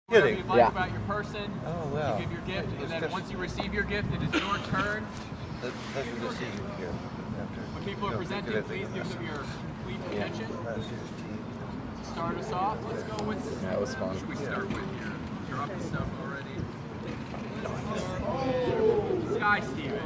whatever you'd like about your person. Oh, wow. You give your gift, and then once you receive your gift, it is your turn. When people are presenting, please give them your complete attention. Start us off. Let's go with. That was fun. Should we start with your dropping stuff already? Sky Steven.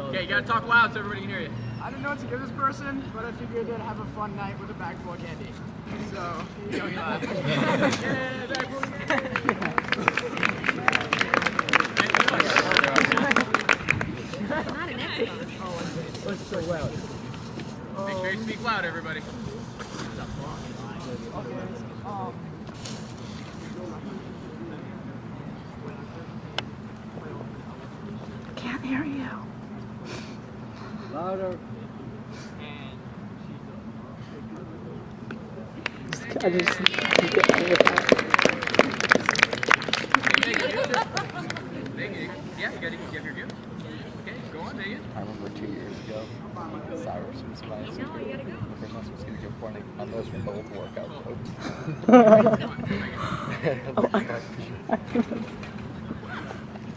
Okay, you gotta talk loud so everybody can hear you. I don't know what to give this person, but I figured I'd have a fun night with a bag full of candy. So, here you go. Yeah, bag full of candy. Not an echo. What's so loud? Make sure you speak loud, everybody. Can't hear you. Louder. I just get on with that. Megan, yeah, you gotta give your gift. Okay, go on, Megan. I remember 2 years ago, Cyrus was my No, you gotta go. the first one was going to go for on those were both workout clothes.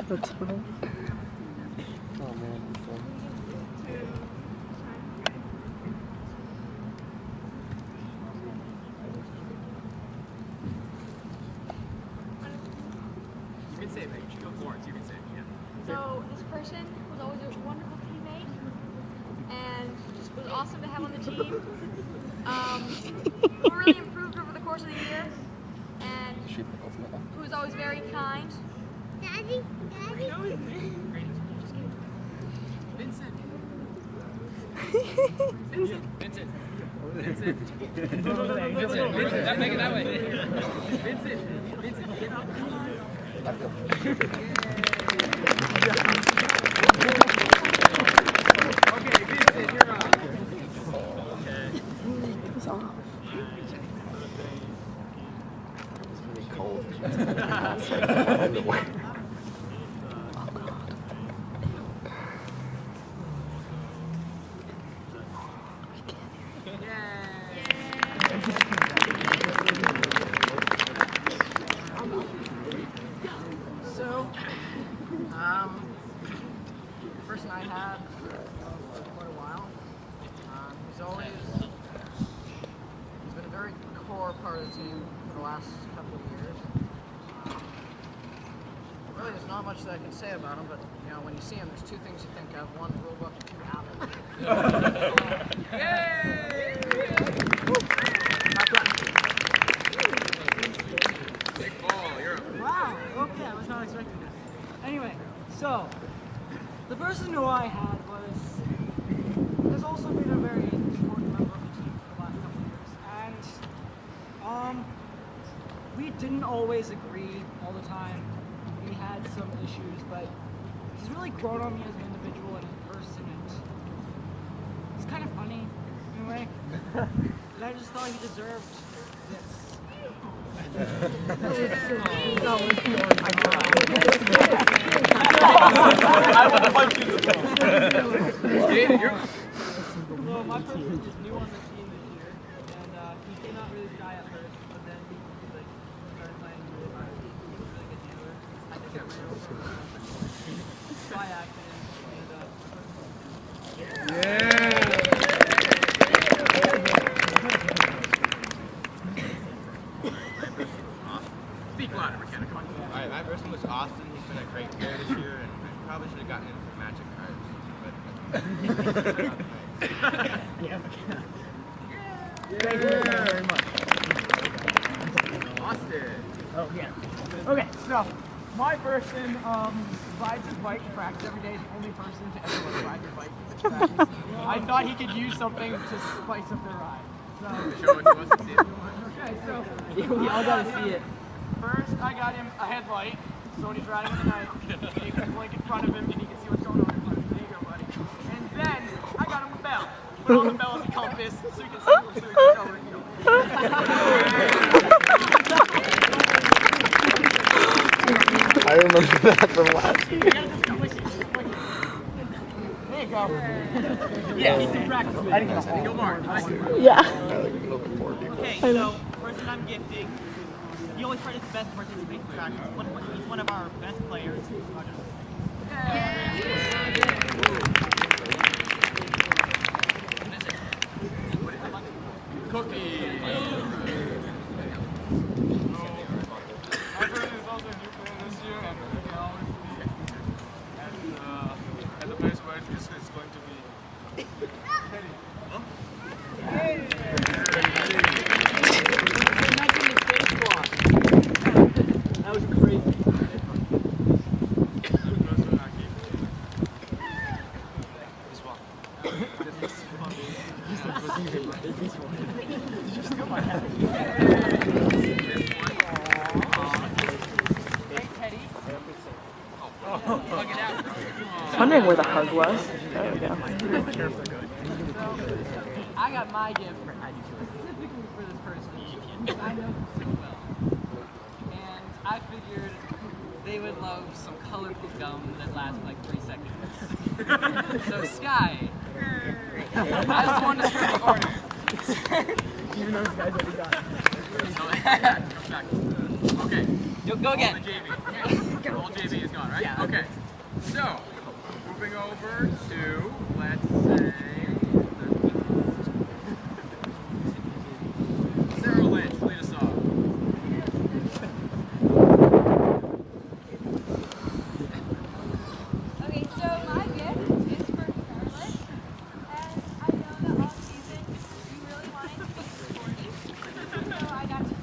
That's funny. Oh man, You can say it, Megan. Go Florence, you can say it. Yeah. So this person was always a wonderful teammate and just was awesome to have on the team. Who really improved over the course of the year and who was always very kind. Daddy. Vincent. Vincent. Make it that way. Vincent, get up. Okay, Vincent, you're up. Okay. It's off. it's really cold. So, the person I had for quite a while, he's been a very core part of the team for the last couple of years. Really, there's not much that I can say about him, but you know, when you see him, there's two things you think of: one, robot, and two, apple. Big ball, you're up. Wow, okay, I was not expecting that. Anyway, so, the person who I had has also been a very important member of the team for the last couple of years. And, we didn't always agree all the time. We had some issues, but he's really grown on me as an individual and a person, and he's kind of funny, in a way. And I just thought he deserved this. So my person is new on the team this year, and he did not really shy at first, but then he started playing really hard. He was really good dealer. I think I ran over by accident, Speak louder, McKenna. Come on. Alright, my person was Austin. He's been a great player this year, and I probably should have gotten into magic cards. Thank you very much. Austin. Oh, yeah. Okay, so my person rides his bike to practice every day. He's the only person to ever ride your bike to practice. I thought he could use something to spice up their ride. So, Show it to us and see it. okay, so We all gotta see it. first I got him a headlight, so when he's riding in the night, he can blink in front of him and he can see what's going on in front of him. There you go, buddy. And then I got him a bell. Put on the bell as a compass so he can see where he can go where he can go. I remember that from last year. You gotta just push it. go. Yes. I didn't get Gilmore. Yeah. Okay, so person I'm gifting, he always tries his best to participate in practice. He's one of our best players. Cookie. My person is also a new player this year, and you can always be at the place where it's going to be. That was crazy. Wondering where the hug was. There we go. I got my gift specifically for this person because I know them so well. And I figured they would love some colorful gum that lasts for like 3 seconds. So Sky, I just wanted to start the order. Even though this guy's already got it. Okay. Go again. All the JV. All JV is gone, right? Yeah. Okay. So, moving over to, let's say, Sarah Lynch, lead us off. Okay, so my gift is for Charlotte, and I know that all season you really wanted to be sporty, so I got you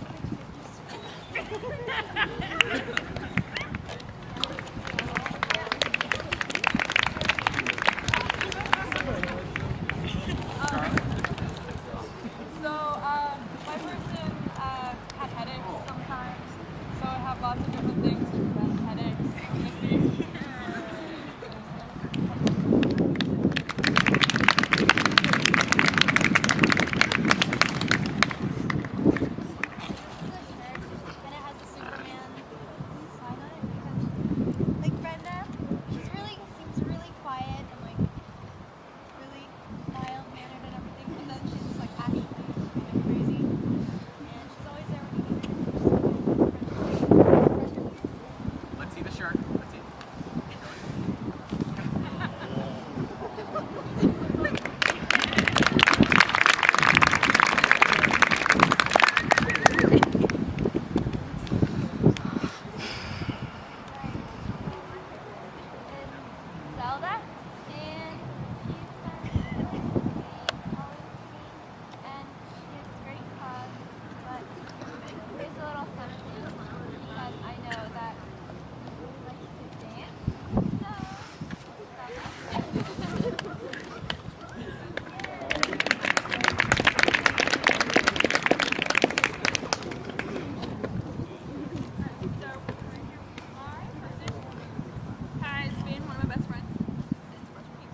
my person had headaches sometimes, so I have lots of different things to prevent headaches. And it has a Superman sign on it because, like, Brenda, seems really quiet and like really mild mannered and everything, but then she's just like actually kind of crazy, and she's always there when you need her. Let's see the shirt. Let's see. Zelda, and she's been always and she has great cause, but there's a little something because I know that he likes to dance, has been one of my best friends since freshman week.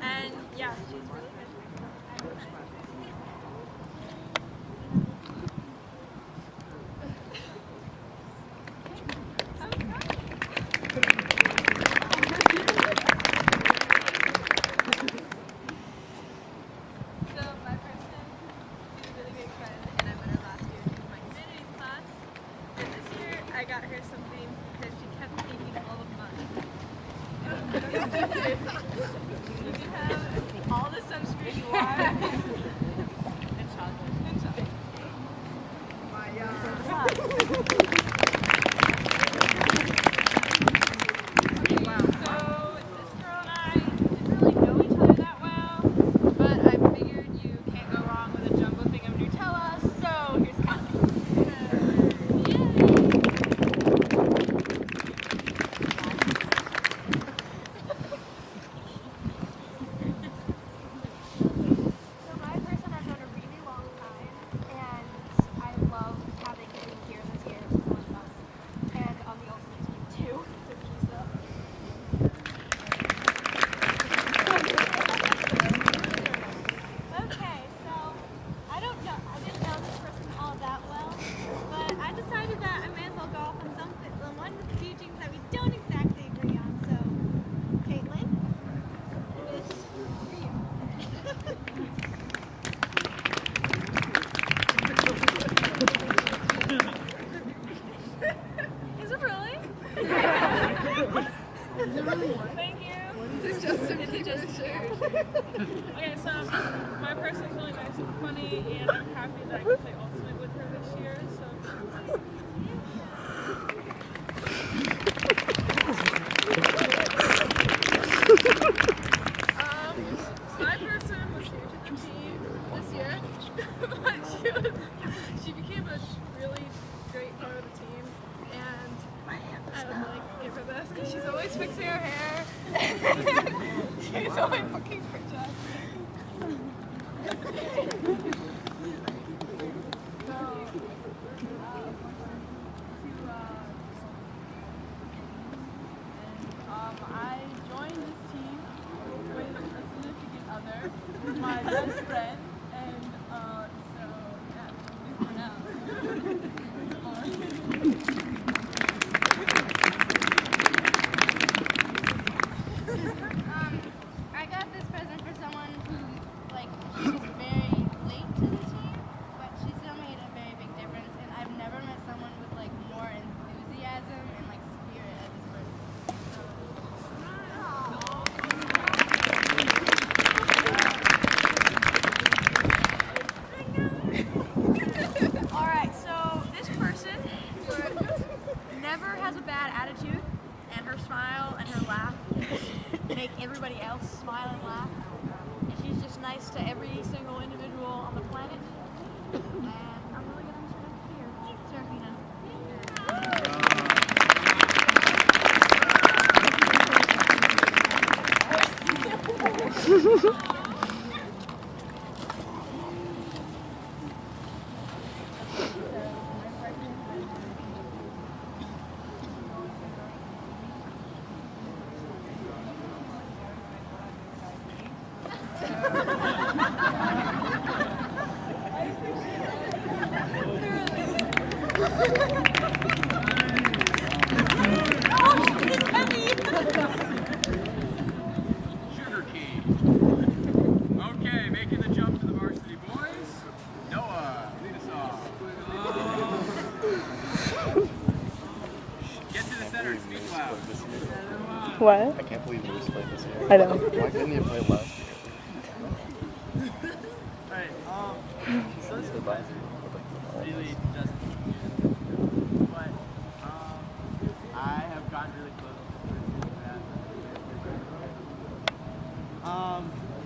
And yeah, she's really good. So my person, she's a really great friend, and I met her last year in my humanities class. And this year I got her something because she kept thinking all of mine. You can have all the sunscreen you want. And chocolate. And chocolate. Okay, so this girl and I didn't really know each other that well, but I figured you can't go wrong with a jumbo thing of Nutella, so here's Kylie. Yay! So my person Thank you. It's a Justin shirt. Okay, so my person's really nice and funny, and I'm happy that I can play Ultimate with her this year. So. My person was new to the team this year, but she became a really great part of the team, and I would like to give her this because she's always fixing her hair. She's always looking for jobs. I joined this team with a significant other, my best friend, and so yeah, for now. I got this present for someone who, like, she's very late to the team, but she still made a very big difference, and I've never met someone with, like, more enthusiasm and, like, spirit as this person. Alright, so this person never has a bad attitude, and her smile and her laugh make everybody else smile and laugh. And she's just nice to every single individual on the planet. And I'm really gonna miss her next year. Serafina. Sugar Key. Okay, making the jump to the varsity boys. Noah, lead us off. Get to the center and speak loud. What? I can't believe you just played this year. I know. Why couldn't you play last year? Alright, so this Goodbye. really doesn't but I have gotten really close to that.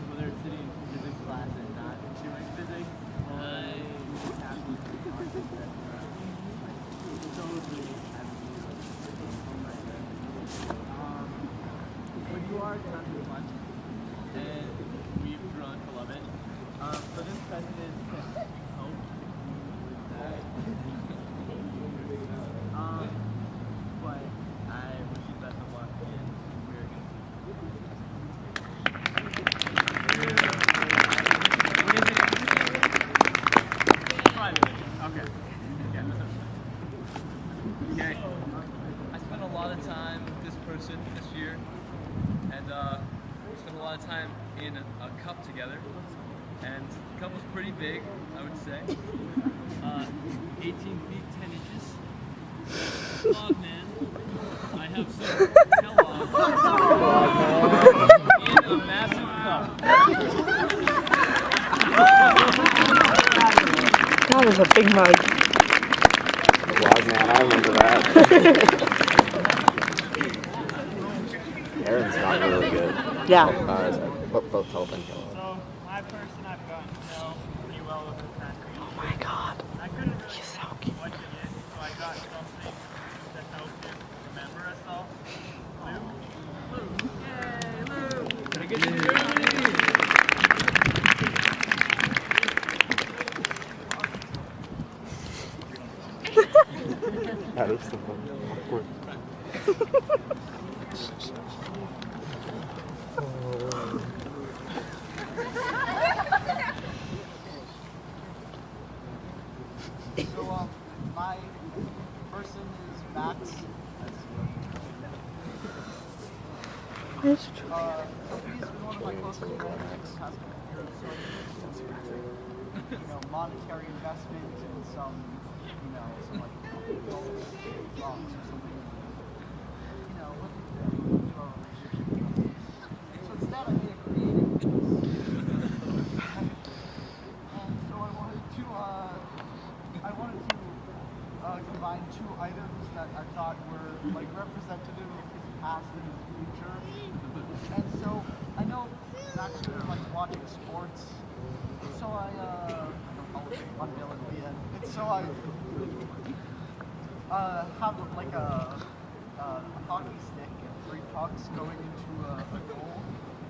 Whether it's sitting in physics class and not doing physics, I absolutely conscious that totally when you are kind of fun and we've grown to love it. So this president hope that but I wish you best of luck and we're gonna Okay. Okay. I spent a lot of time with this person this year, and we spent a lot of time in a cup together, and the cup was pretty big, I would say. 18 feet 10 inches. Dog man, I have some Kellogg in a massive cup. That was a big mug. Vlog man, I remember that. Aaron's not really good. Yeah. Both health and Kellogg. So my person I've gotten to know pretty well over the past few years. Oh my god. I couldn't really He's so cute. what it is, so I got something that helps you remember us all. Lou? Yay, Lou. Can I get you to Germany? That is so awkward. So, my person is Max. It's true. So he's been one of my closest friends for the past couple of years. So, monetary investment and some like gold songs or something. Looking to our items that I thought were like representative of his past and his future. And so I know Max really likes watching sports. So I'll unveil it at the end. And so I have like a hockey stick and 3 pucks going into a goal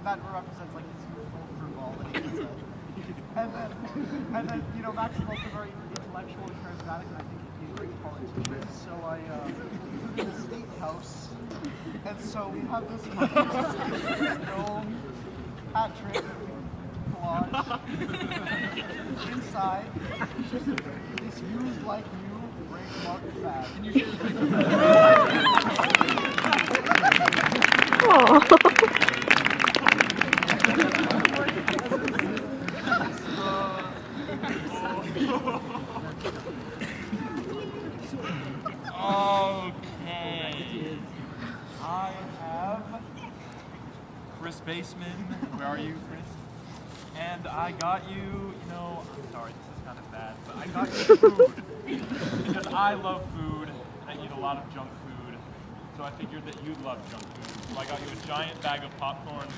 that represents like his youthful frivolity. And then you know Max is also very intellectual and charismatic, and I think he'd be a great politician. So I in the state house, and so we have this dome, Patrick, collage. Inside, this used like new break market bag. Can you share Okay. I have Chris Baseman. Where are you, Chris? And I got you, you know, I'm sorry, this is kind of bad, but I got you food. Because I love food, and I eat a lot of junk food. So I figured that you'd love junk food. So I got you a giant bag of popcorn.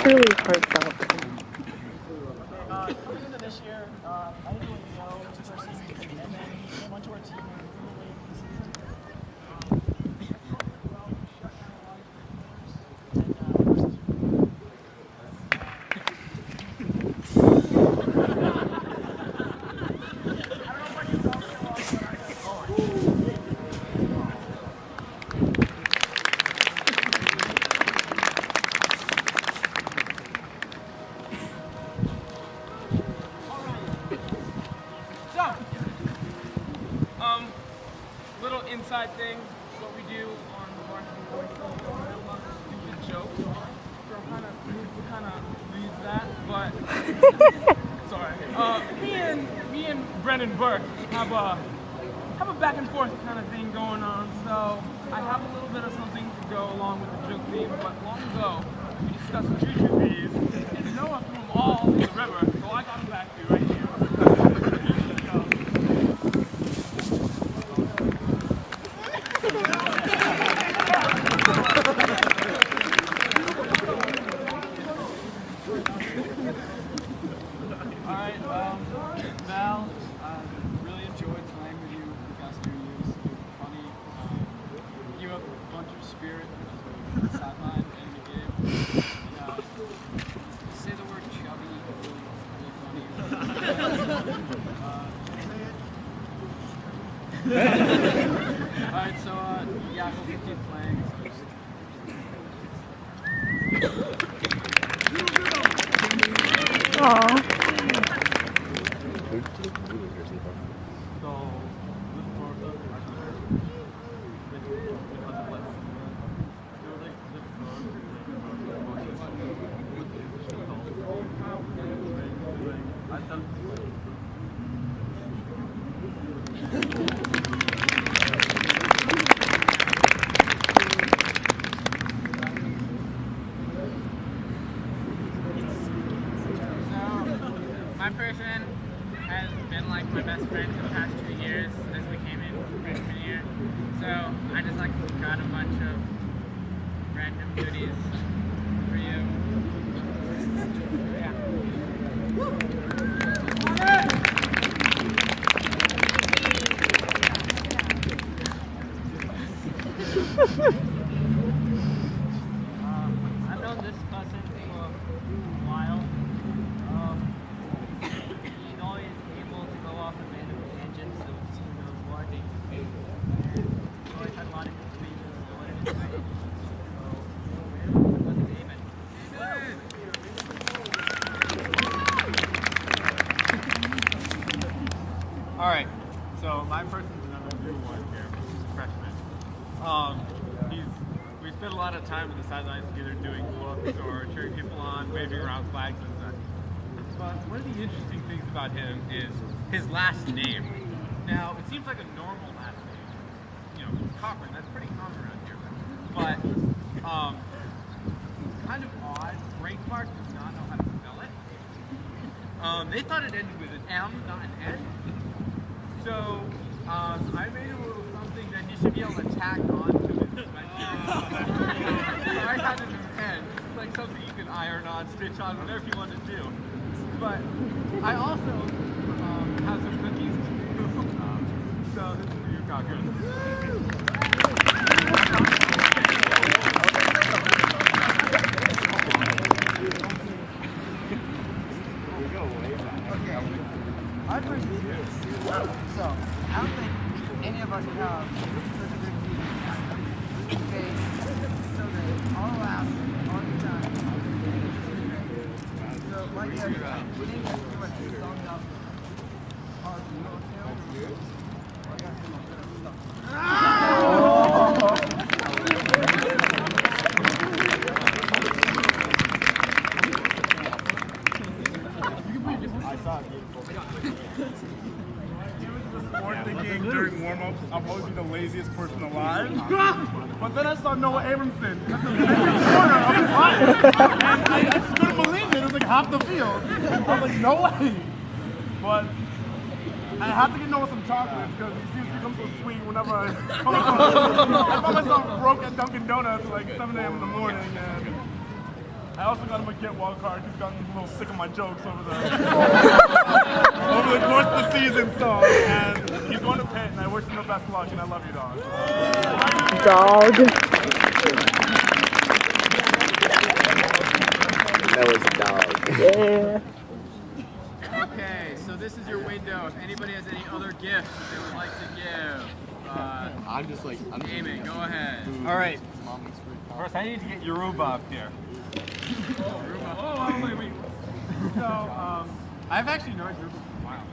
Truly heartfelt. Coming into this year, I didn't really know this person, and then he came onto our team really late in the season. Little inside thing, what we do on the varsity boys club, stupid jokes. So we kind of leave that, but it's alright. Me and Brendan Burke have a back and forth kind of thing going on. So I have a little bit of something to go along with the joke theme. But long ago, we discussed choo-choo bees, and Noah threw them all in the river. So I got them back to you right here. Alright, Val, I really enjoyed playing with you the past 2 years. You're funny. You have a bunch of spirit on the sideline and in the game. And, say the word chubby, really funny. Alright, so yeah, I hope you keep playing. Aww. My person has been like my best friend for the past 2 years as we came in freshman year. So I just like to got a bunch of random goodies for you. Yeah. I've known this cousin for a while. He's always able to go off on random tangents of who knows what. He's always had a lot of good reasons to what it is right. So, let's name it. Alright, so my person's another new one here, freshman. We spent a lot of time on the sidelines together doing looks or cheering people on, waving around flags and such. But one of the interesting things about him is his last name. Now, it seems like a normal last name. You know, Cochran, that's pretty common around here. But, kind of odd. Brain Clark does not know how to They thought it ended with an M, not an N. So I made a little something that you should be able to tack onto it. So I had it as N. It's like something you can iron on, stitch on, whatever you want to do. But I also have some cookies too. So this is for you, Cocker. Our first year. So, I don't think any of us have such a big meeting. Okay, so they all laugh all the time. So, like, we think that's pretty much summed up our real tale. I got some good stuff. Thinking during warm-ups, I'll probably be the laziest person alive. But then I saw Noah Abramson at the corner of the line. And I just couldn't believe it. It was like half the field. I was like, no way. But I had to get Noah some chocolates because he seems to become so sweet whenever I come across him. I found myself broke at Dunkin' Donuts at like 7 a.m. in the morning. And I also got him a get well card. He's gotten a little sick of my jokes over the course of the season. So, and he's going to Pitt, and I wish him the best luck, and I love you, dog. Dog. Noah's a dog. Yeah. Okay, so this is your window. If anybody has any other gifts that they would like to give, I'm just like, I'm Damon, go ahead. All right. First, I need to get Yoruba up here. Oh, wait. So, I've actually known Yoruba for a while.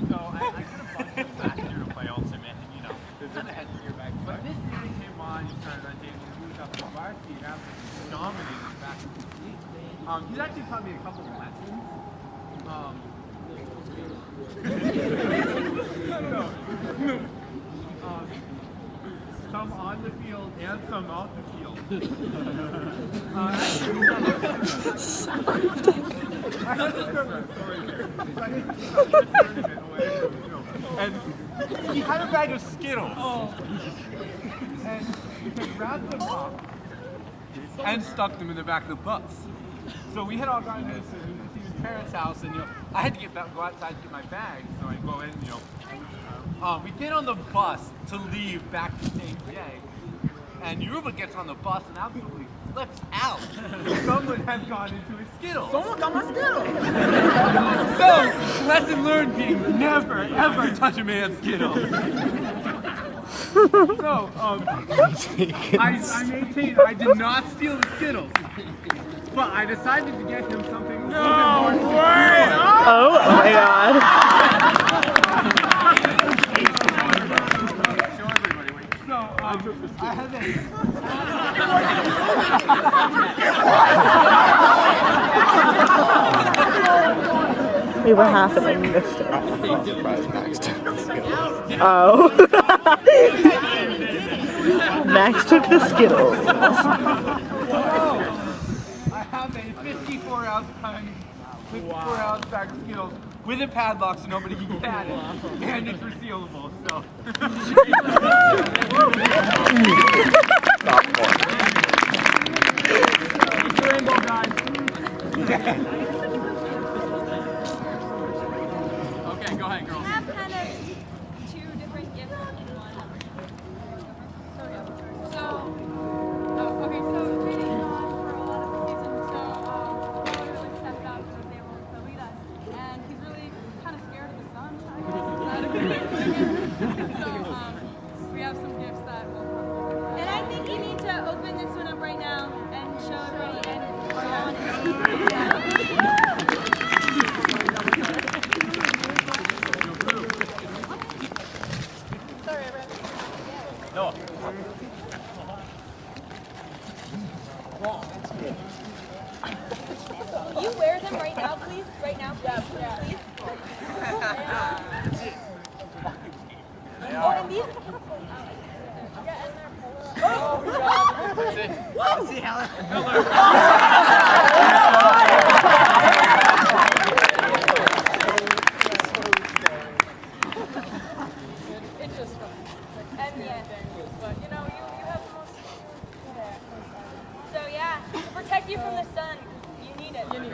So I could have bugged him last year to play Ultimate, and you know, there's kind of head to your back. But this year he came on, he started on dating, he moved up to varsity, and absolutely dominated back in the league. He's actually taught me a couple of lessons. Some on the field and some off the field. And he had a bag of Skittles. And he grabbed them up and stuck them in the back of the bus. So we had all gotten into Steven's parents' house, and I had to go outside to get my bag, so I go in, we get on the bus to leave back to St. J, and Yoruba gets on the bus and absolutely flips out. Someone has gone into his Skittles. Someone got my Skittles! So, lesson learned being never, ever touch a man's Skittles. So, I maintain I did not steal the Skittles, but I decided to get him something a little bit more secure. Oh my god. So, I have Wait, what happened? I missed it. Oh. Max took the Skittles. I have a 54-ounce bag of Skittles with a padlock so nobody can get at it, and it's resealable. So. Rainbow guys. Okay, go ahead, girl. I have kind of two different gifts in one. Okay, so training on for a lot of the season, so Noah really stepped up and was able to lead us. And he's really kind of scared of the sun, I guess. Is that a good way of putting it? So we have some gifts that will come. And I think you need to open this one up right now and show everybody and Sorry, I ran. No. Will you wear them right now, please? Right now, please? Please? Oh, and these? Oh, God. See, Helen? you from the sun. You need it. And,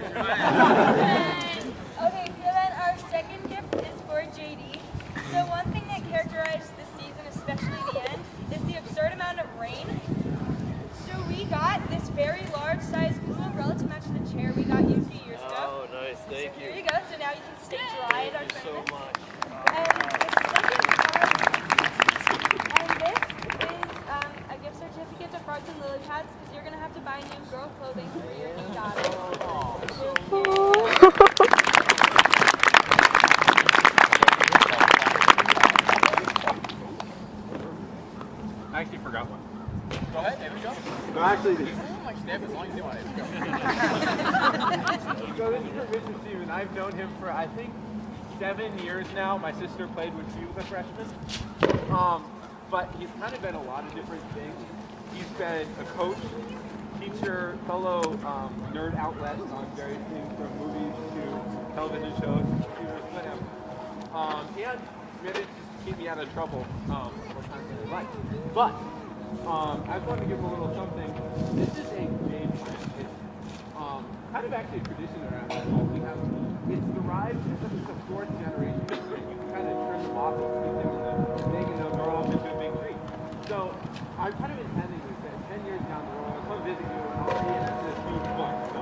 okay, so then our second gift is for JD. So one thing that characterized this season, especially the end, is the absurd amount of rain. So we got this very large size blue umbrella to match the chair we got you 2 years ago. Oh, nice. Thank Here you. you go. So now you can stay dry at our Thank you so tournament. much. And this is a gift certificate to Frogs and Lily Pads because you're going to have to buy new girl clothing for your new daughter. I actually forgot one. Go ahead, there we go. No, actually, You can hold my sniff as long as you want it. so this is for Mr. Seamon. I've known him for, I think, 7 years now. My sister played when she was a freshman. But he's kind of been a lot of different things. He's been a coach, teacher, fellow nerd outlet on various things from movies to television shows, computers, whatever. And managed to keep me out of trouble more times than I like. But I just wanted to give him a little something. This is a jade plant. It's kind of actually a tradition around here. It's derived, it's the 4th generation. You can kind of turn them off and stick them in the thing and they'll grow up into a big tree. So I'm kind of intending this that 10 years down the road, I'll come visit you and I'll see it as this huge book. So,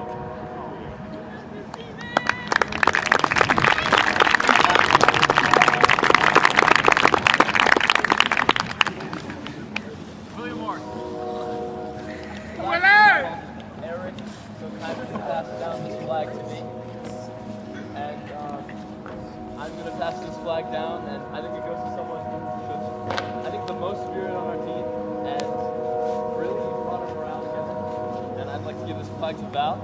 Eric so kindly passed down this flag to me, and I'm going to pass this flag down, and I think it goes to someone who's I think the most spirit on our team, and really brought our morale together, and I'd like to give this flag to Val.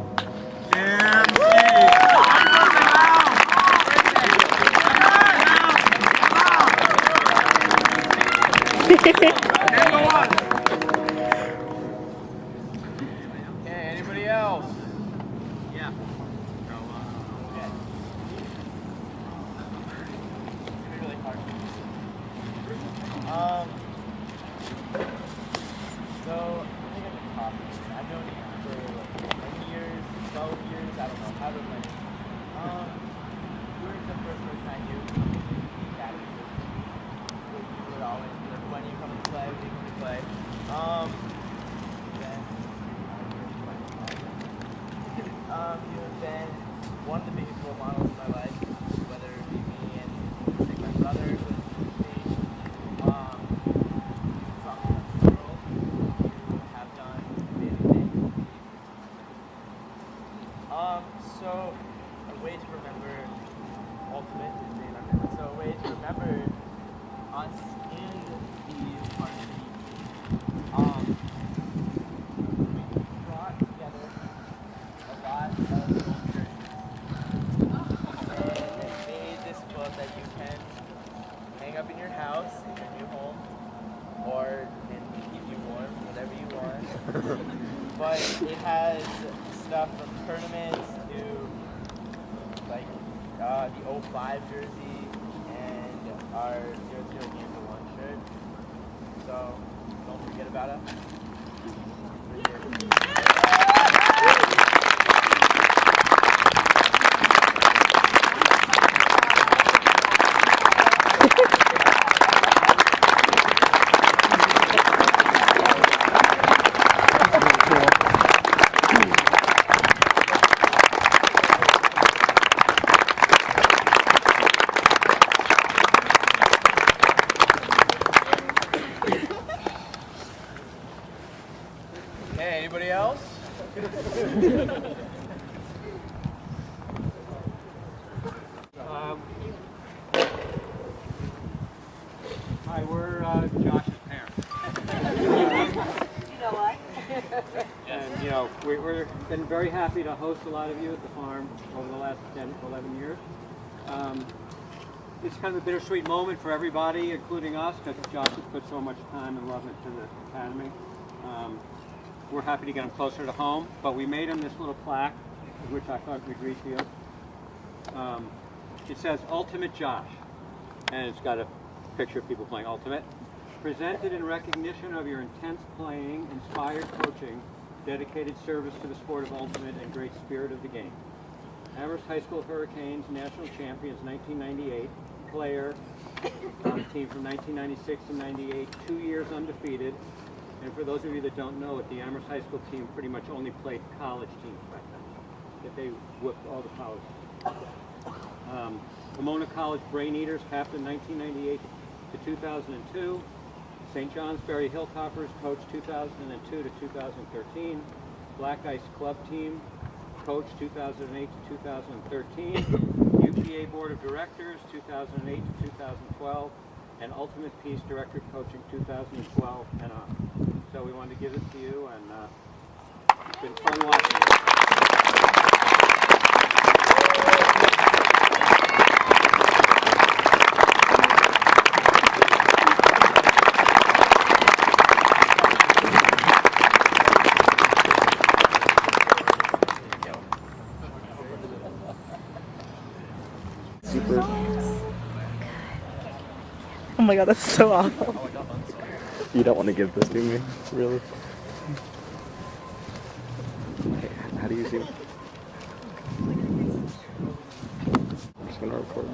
Okay, anybody else? Yeah. Really hard. So, I think I'm a coffee. I've known him for 10 years, 12 years, I don't know, however many. You were the first person I knew. That is, you would always be like, when you come to play, when you come to play. You've been one of the biggest role models in my life, whether it be me and like my brother who was me. So a way to remember Ultimate is named after him. So a way to remember us in the varsity, we brought together a lot of old jerseys and made this book that you can hang up in your house, in your new home, or and keep you warm, whatever you want. But it has stuff from tournaments to like the 05 jersey and our 0-0 game for 1 shirt. So don't forget about us. Okay, anybody else? Hi, we're Josh's parents. And, we've been very happy to host a lot of you at the farm over the last 10, 11 years. It's kind of a bittersweet moment for everybody, including us, because Josh has put so much time and love into the academy. We're happy to get him closer to home, but we made him this little plaque, which I thought we'd read to you. It says, Ultimate Josh, and it's got a picture of people playing Ultimate. Presented in recognition of your intense playing, inspired coaching, dedicated service to the sport of ultimate, and great spirit of the game. Amherst High School Hurricanes national champions 1998, player on the team from 1996 to 98, 2 years undefeated. And for those of you that don't know it, the Amherst High School team pretty much only played college teams back then. That they whipped all the college teams. Pomona College Brain Eaters, captain 1998 to 2002. St. Johnsbury Hilltoppers, coach 2002 to 2013. Black Ice Club team, coach 2008 to 2013. UPA Board of Directors 2008 to 2012. And Ultimate Peace Director Coaching 2012 and on. So we wanted to give it to you, and it's been fun watching it. Super. Oh my god, that's so awful. You don't want to give this to me, really? Hey, how do you zoom? I'm just gonna record.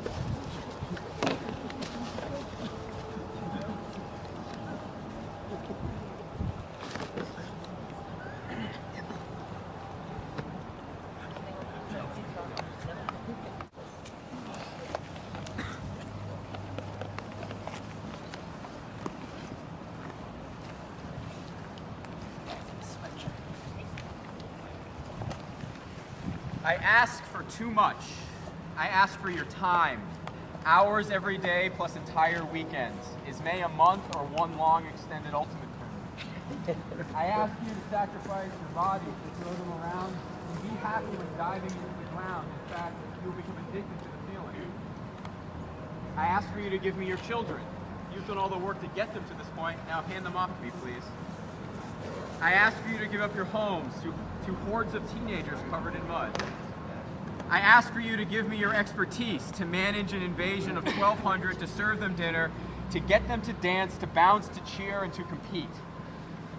I ask for too much. I ask for your time. Hours every day plus entire weekends. Is May a month or one long extended ultimate tournament? I ask you to sacrifice your body to throw them around and be happy when diving into the ground. In fact, you'll become addicted to the feeling. I ask for you to give me your children. You've done all the work to get them to this point. Now hand them off to me, please. I ask for you to give up your homes to hordes of teenagers covered in mud. I ask for you to give me your expertise to manage an invasion of 1,200, to serve them dinner, to get them to dance, to bounce, to cheer, and to compete.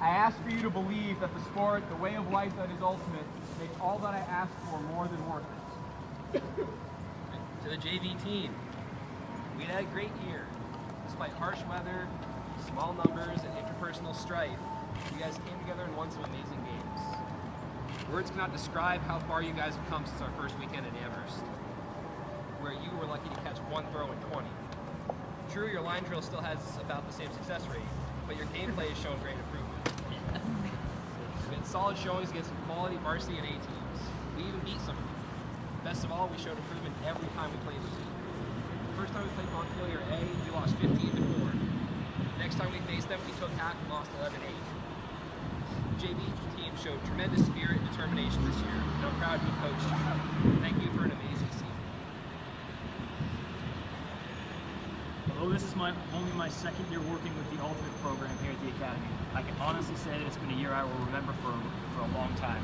I ask for you to believe that the sport, the way of life that is ultimate, makes all that I ask for more than worth it. To the JV team, we had a great year. Despite harsh weather, small numbers, and interpersonal strife, you guys came together and won some amazing games. Words cannot describe how far you guys have come since our first weekend in Amherst, where you were lucky to catch one throw in 20. True, your line drill still has about the same success rate, but your gameplay has shown great improvement. We had solid showings against some quality varsity and A teams. We even beat some of them. Best of all, we showed improvement every time we played with you. The first time we played Montpelier A, we lost 15-4. Next time we faced them, we took half and lost 11-8. JV team showed tremendous spirit and determination this year, and I'm proud to have coached you. Thank you for an amazing season. Although this is only my second year working with the Ultimate program here at the Academy, I can honestly say that it's been a year I will remember for a long time.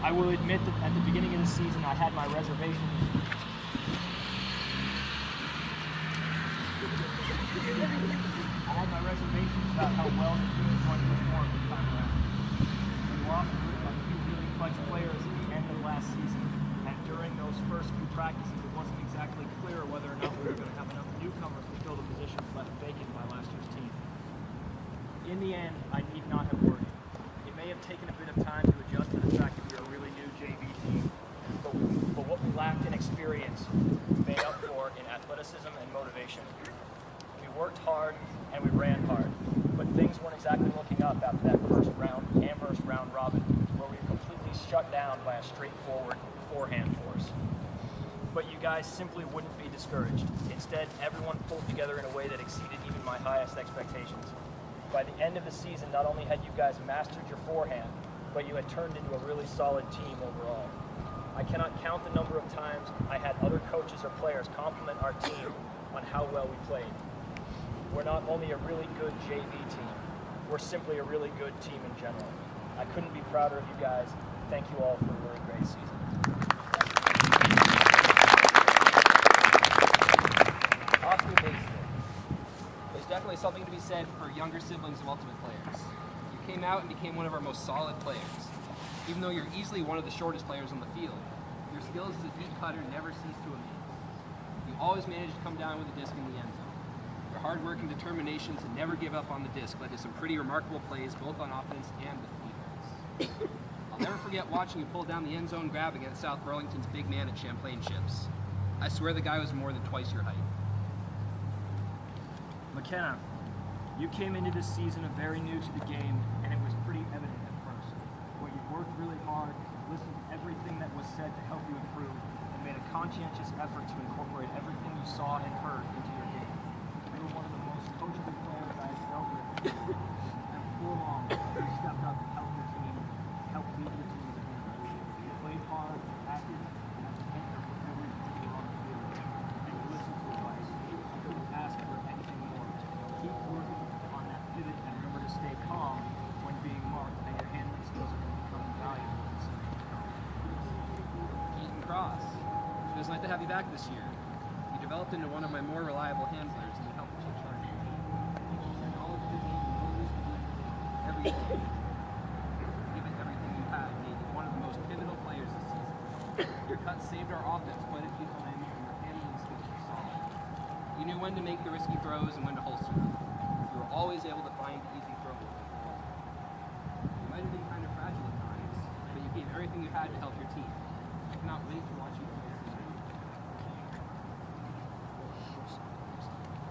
I will admit that at the beginning of the season I had my reservations. About how well the team is going to perform this time around. We lost a few really clutch players at the end of last season, and during those first few practices it wasn't exactly clear whether or not we were going to have enough newcomers to fill the positions left vacant by last year's team. In the end, I need not have worried. It may have taken a bit of time to adjust to the fact that we are a really new JV team, but what we lacked in experience we made up for in athleticism and motivation. We worked hard and we ran hard, but things weren't exactly looking up after that first round, Amherst round robin, where we were completely shut down by a straightforward forehand force. But you guys simply wouldn't be discouraged. Instead, everyone pulled together in a way that exceeded even my highest expectations. By the end of the season, not only had you guys mastered your forehand, but you had turned into a really solid team overall. I cannot count the number of times I had other coaches or players compliment our team on how well we played. We're not only a really good JV team, we're simply a really good team in general. I couldn't be prouder of you guys. Thank you all for a really great season. Off to a big start. There's definitely something to be said for younger siblings of Ultimate players. You came out and became one of our most solid players. Even though you're easily one of the shortest players on the field, your skills as a deep cutter never cease to amaze. You always manage to come down with a disc in the end zone. Your hard work and determination to never give up on the disc led to some pretty remarkable plays both on offense and with defense. I'll never forget watching you pull down the end zone grab against South Burlington's big man at Champlain Chips. I swear the guy was more than twice your height. McKenna, you came into this season very new to the game, and it was pretty evident at first. But you worked really hard, listened to everything that was said to help you improve, and made a conscientious effort to incorporate everything you saw and heard into your game. You were one of the most coachable players I have dealt with, and before long, you stepped up and helped your team, helped lead your team as a team. You played hard, acted, and had the anchor for everything you on the field, and you listened to advice. I couldn't ask for anything more. Keep working on that pivot and remember to stay calm when being marked, and your handling skills are going to become invaluable. Keaton Cross. It was nice to have you back this year. You developed into one of my more reliable handlers and you helped me take charge. And all of the every day, given everything you had, made you one of the most pivotal players this season. Your cuts saved our offense quite a few times and your handling skills were solid. You knew when to make the risky throws and when to holster them. You were always able to find the easy throw. You might have been kind of fragile at times, but you gave everything you had to help your team. I cannot wait to watch you play tonight.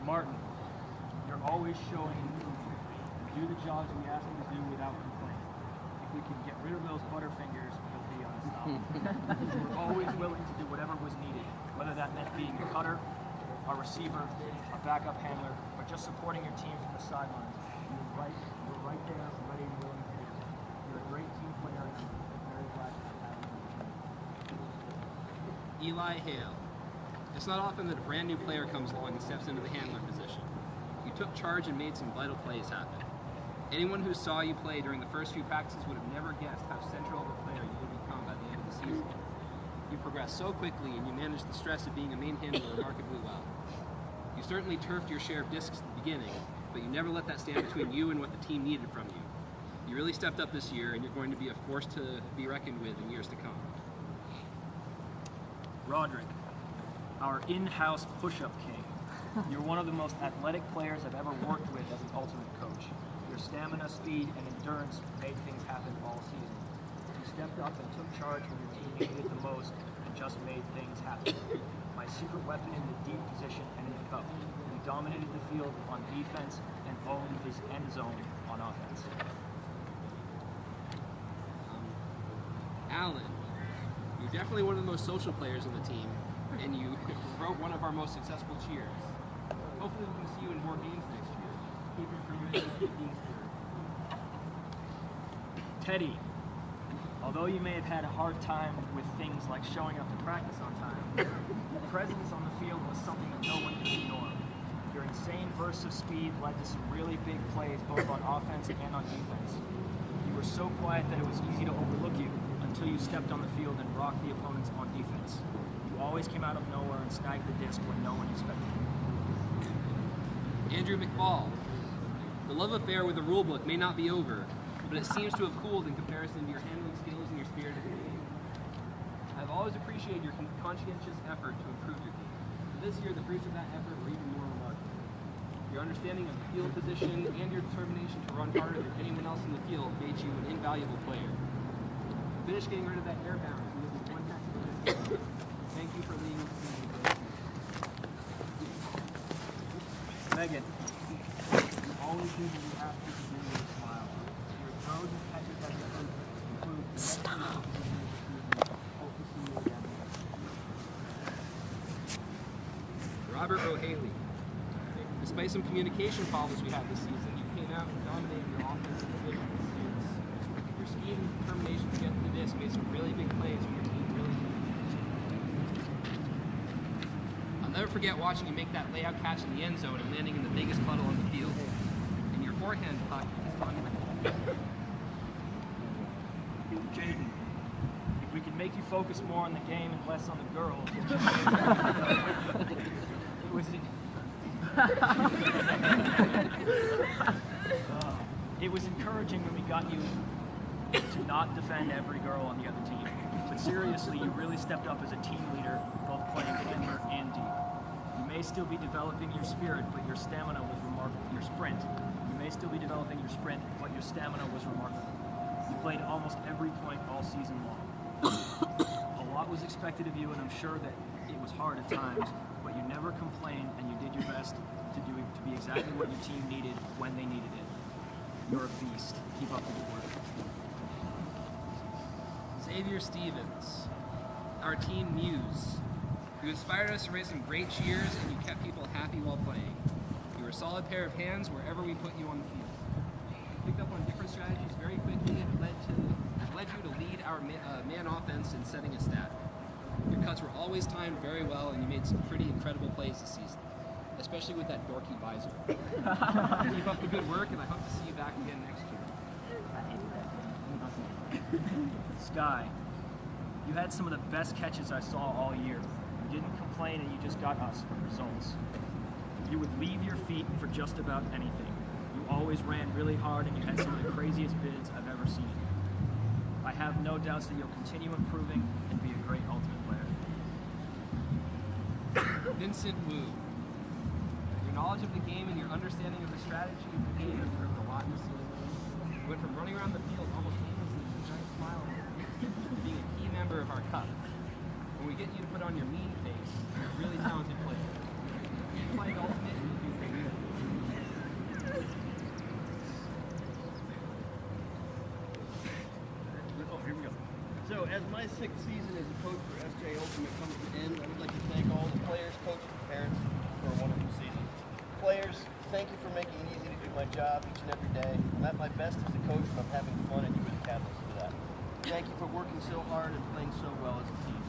Martin, you're always showing improvement. You do the jobs we ask you to do without complaint. If we could get rid of those butterfingers, we'll be unstoppable. You were always willing to do whatever was needed, whether that meant being a cutter, a receiver, a backup handler, or just supporting your team from the sidelines. You were right there, ready and willing to do it. You're a great team player, and I'm very glad to have you. Eli Hale. It's not often that a brand new player comes along and steps into the handler position. You took charge and made some vital plays happen. Anyone who saw you play during the first few practices would have never guessed how central of a player you would become by the end of the season. You progressed so quickly and you managed the stress of being a main handler remarkably well. You certainly turfed your share of discs at the beginning, but you never let that stand between you and what the team needed from you. You really stepped up this year and you're going to be a force to be reckoned with in years to come. Roderick, our in-house push-up king. You're one of the most athletic players I've ever worked with as an ultimate coach. Your stamina, speed, and endurance made things happen all season. You stepped up and took charge when your team needed it the most and just made things happen. My secret weapon in the deep position and in the cup. You dominated the field on defense and owned his end zone on offense. Allen, you're definitely one of the most social players on the team, and you wrote one of our most successful cheers. Hopefully we can see you in more games next year. Keep improving your team spirit. Teddy, although you may have had a hard time with things like showing up to practice on time, your presence on the field was something that no one could ignore. Your insane bursts of speed led to some really big plays both on offense and on defense. You were so quiet that it was easy to overlook you until you stepped on the field and rocked the opponents on defense. You always came out of nowhere and snagged the disc when no one expected it. Andrew McFall, the love affair with the rulebook may not be over, but it seems to have cooled in comparison to your handling skills and your spirit of the game. I've always appreciated your conscientious effort to improve your game. This year, the fruits of that effort were even more remarkable. Your understanding of the field position and your determination to run harder than anyone else in the field made you an invaluable player. Finish getting rid of that air bounce and moving one back to the next. Thank you for leading the team. Megan, you always do what you have to do with a smile. Your throws and catches have improved. Stop. Hope to see you again. Robert O'Haley. Despite some communication problems we had this season, you came out and dominated your offensive position. Your speed and determination to get to the disc made some really big plays when your team really needed. I'll never forget watching you make that layout catch in the end zone and landing in the biggest puddle on the field. And your forehand puck is monumental. Jaden, if we could make you focus more on the game and less on the girls. It was It was encouraging when we got you to not defend every girl on the other team. But seriously, you really stepped up as a team leader, both playing perimeter and deep. You may still be developing your spirit, but your stamina was remarkable. Your sprint. You may still be developing your sprint, but your stamina was remarkable. You played almost every point all season long. A lot was expected of you, and I'm sure that it was hard at times, but you never complained, and you did your best to be exactly what your team needed when they needed it. You're a beast. Keep up the good work. Xavier Stevens, our team muse. You inspired us to raise some great cheers, and you kept people happy while playing. You were a solid pair of hands wherever we put you on the field. You picked up on different strategies very quickly, and it led you to lead our man offense in setting a stat. Your cuts were always timed very well, and you made some pretty incredible plays this season, especially with that dorky visor. Keep up the good work, and I hope to see you back again next year. Sky, you had some of the best catches I saw all year. You didn't complain, and you just got us results. You would leave your feet for just about anything. You always ran really hard, and you had some of the craziest bids I've ever seen. I have no doubts that you'll continue improving and be a great ultimate player. Vincent Wu. Your knowledge of the game and your understanding of the strategy of the game improved a lot this season. You went from running around the field almost aimlessly with a giant smile to being a key member of our cup. When we get you to put on your mean face, you're a really talented player. You're playing ultimate and you do great things. Oh, here we go. So, as my sixth season as a coach for SJ Ultimate comes to an end, I would like to thank all the players, coaches, and parents for a wonderful season. Players, thank you for making it easy to do my job each and every day. I'm at my best as a coach when I'm having fun, and you were the catalyst for that. Thank you for working so hard and playing so well as a team.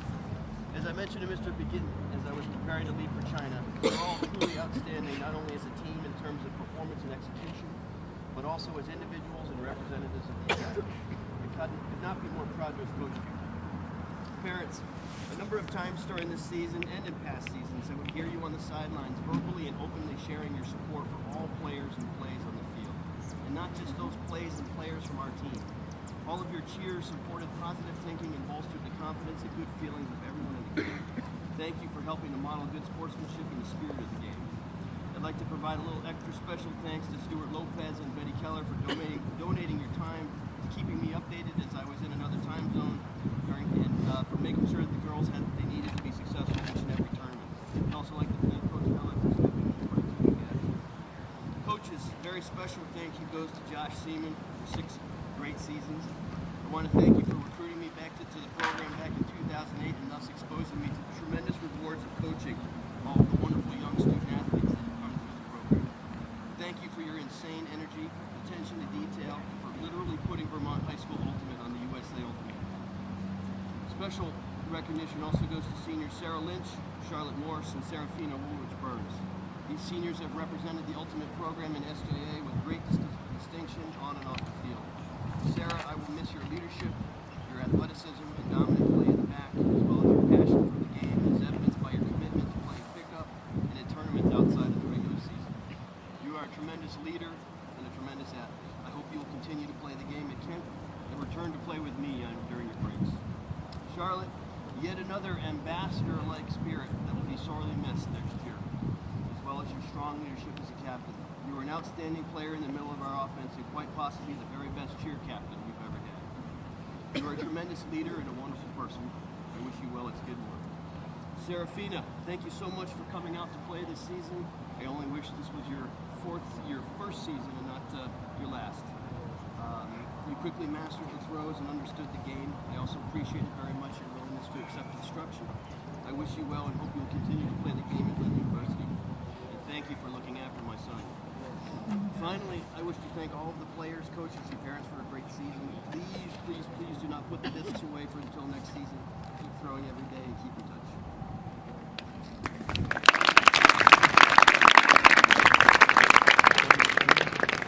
As I mentioned to Mr. Begin, as I was preparing to leave for China, we're all truly outstanding, not only as a team in terms of performance and execution, but also as individuals and representatives of the academy. I could not be more proud to have coached you. Parents, a number of times during this season and in past seasons, I would hear you on the sidelines verbally and openly sharing your support for all players and plays on the field. And not just those plays and players from our team. All of your cheers supported positive thinking and bolstered the confidence and good feelings of everyone in the game. Thank you for helping to model good sportsmanship and the spirit of the game. I'd like to provide a little extra special thanks to Stuart Lopez and Betty Keller for donating your time, keeping me updated as I was in another time zone, and for making sure that the girls had what they needed to be successful each and every tournament. I'd also like to thank Coach Keller for stepping into my team again. Coaches, very special thank you goes to Josh Seamon for 6 great seasons. I want to thank you for recruiting me back to the program back in 2008 and thus exposing me to the tremendous rewards of coaching all of the wonderful young student athletes that have come through the program. Thank you for your insane energy, attention to detail, and for literally putting Vermont High School Ultimate on the USA Ultimate. Special recognition also goes to seniors Sarah Lynch, Charlotte Morse, and Serafina Woolridge-Burns. These seniors have represented the Ultimate program in SJA with great distinction on and off the field. Sarah, I will miss your leadership, your athleticism, and dominant play in the back, as well as your passion for the game, as evidenced by your commitment to playing pickup and in tournaments outside of the regular season. You are a tremendous leader and a tremendous athlete. I hope you will continue to play the game at Kent and return to play with me during your breaks. Charlotte, yet another ambassador-like spirit that will be sorely missed next year, as well as your strong leadership as a captain. You are an outstanding player in the middle of our offense and quite possibly the very best cheer captain we've ever had. You are a tremendous leader and a wonderful person. I wish you well at Skidmore. Serafina, thank you so much for coming out to play this season. I only wish this was your first season and not your last. You quickly mastered the throws and understood the game. I also appreciate very much your willingness to accept instruction. I wish you well and hope you'll continue to play the game at Lynn University. And thank you for looking after my son. Finally, I wish to thank all of the players, coaches, and parents for a great season. Please, please, please do not put the discs away for until next season. Keep throwing every day and keep in touch.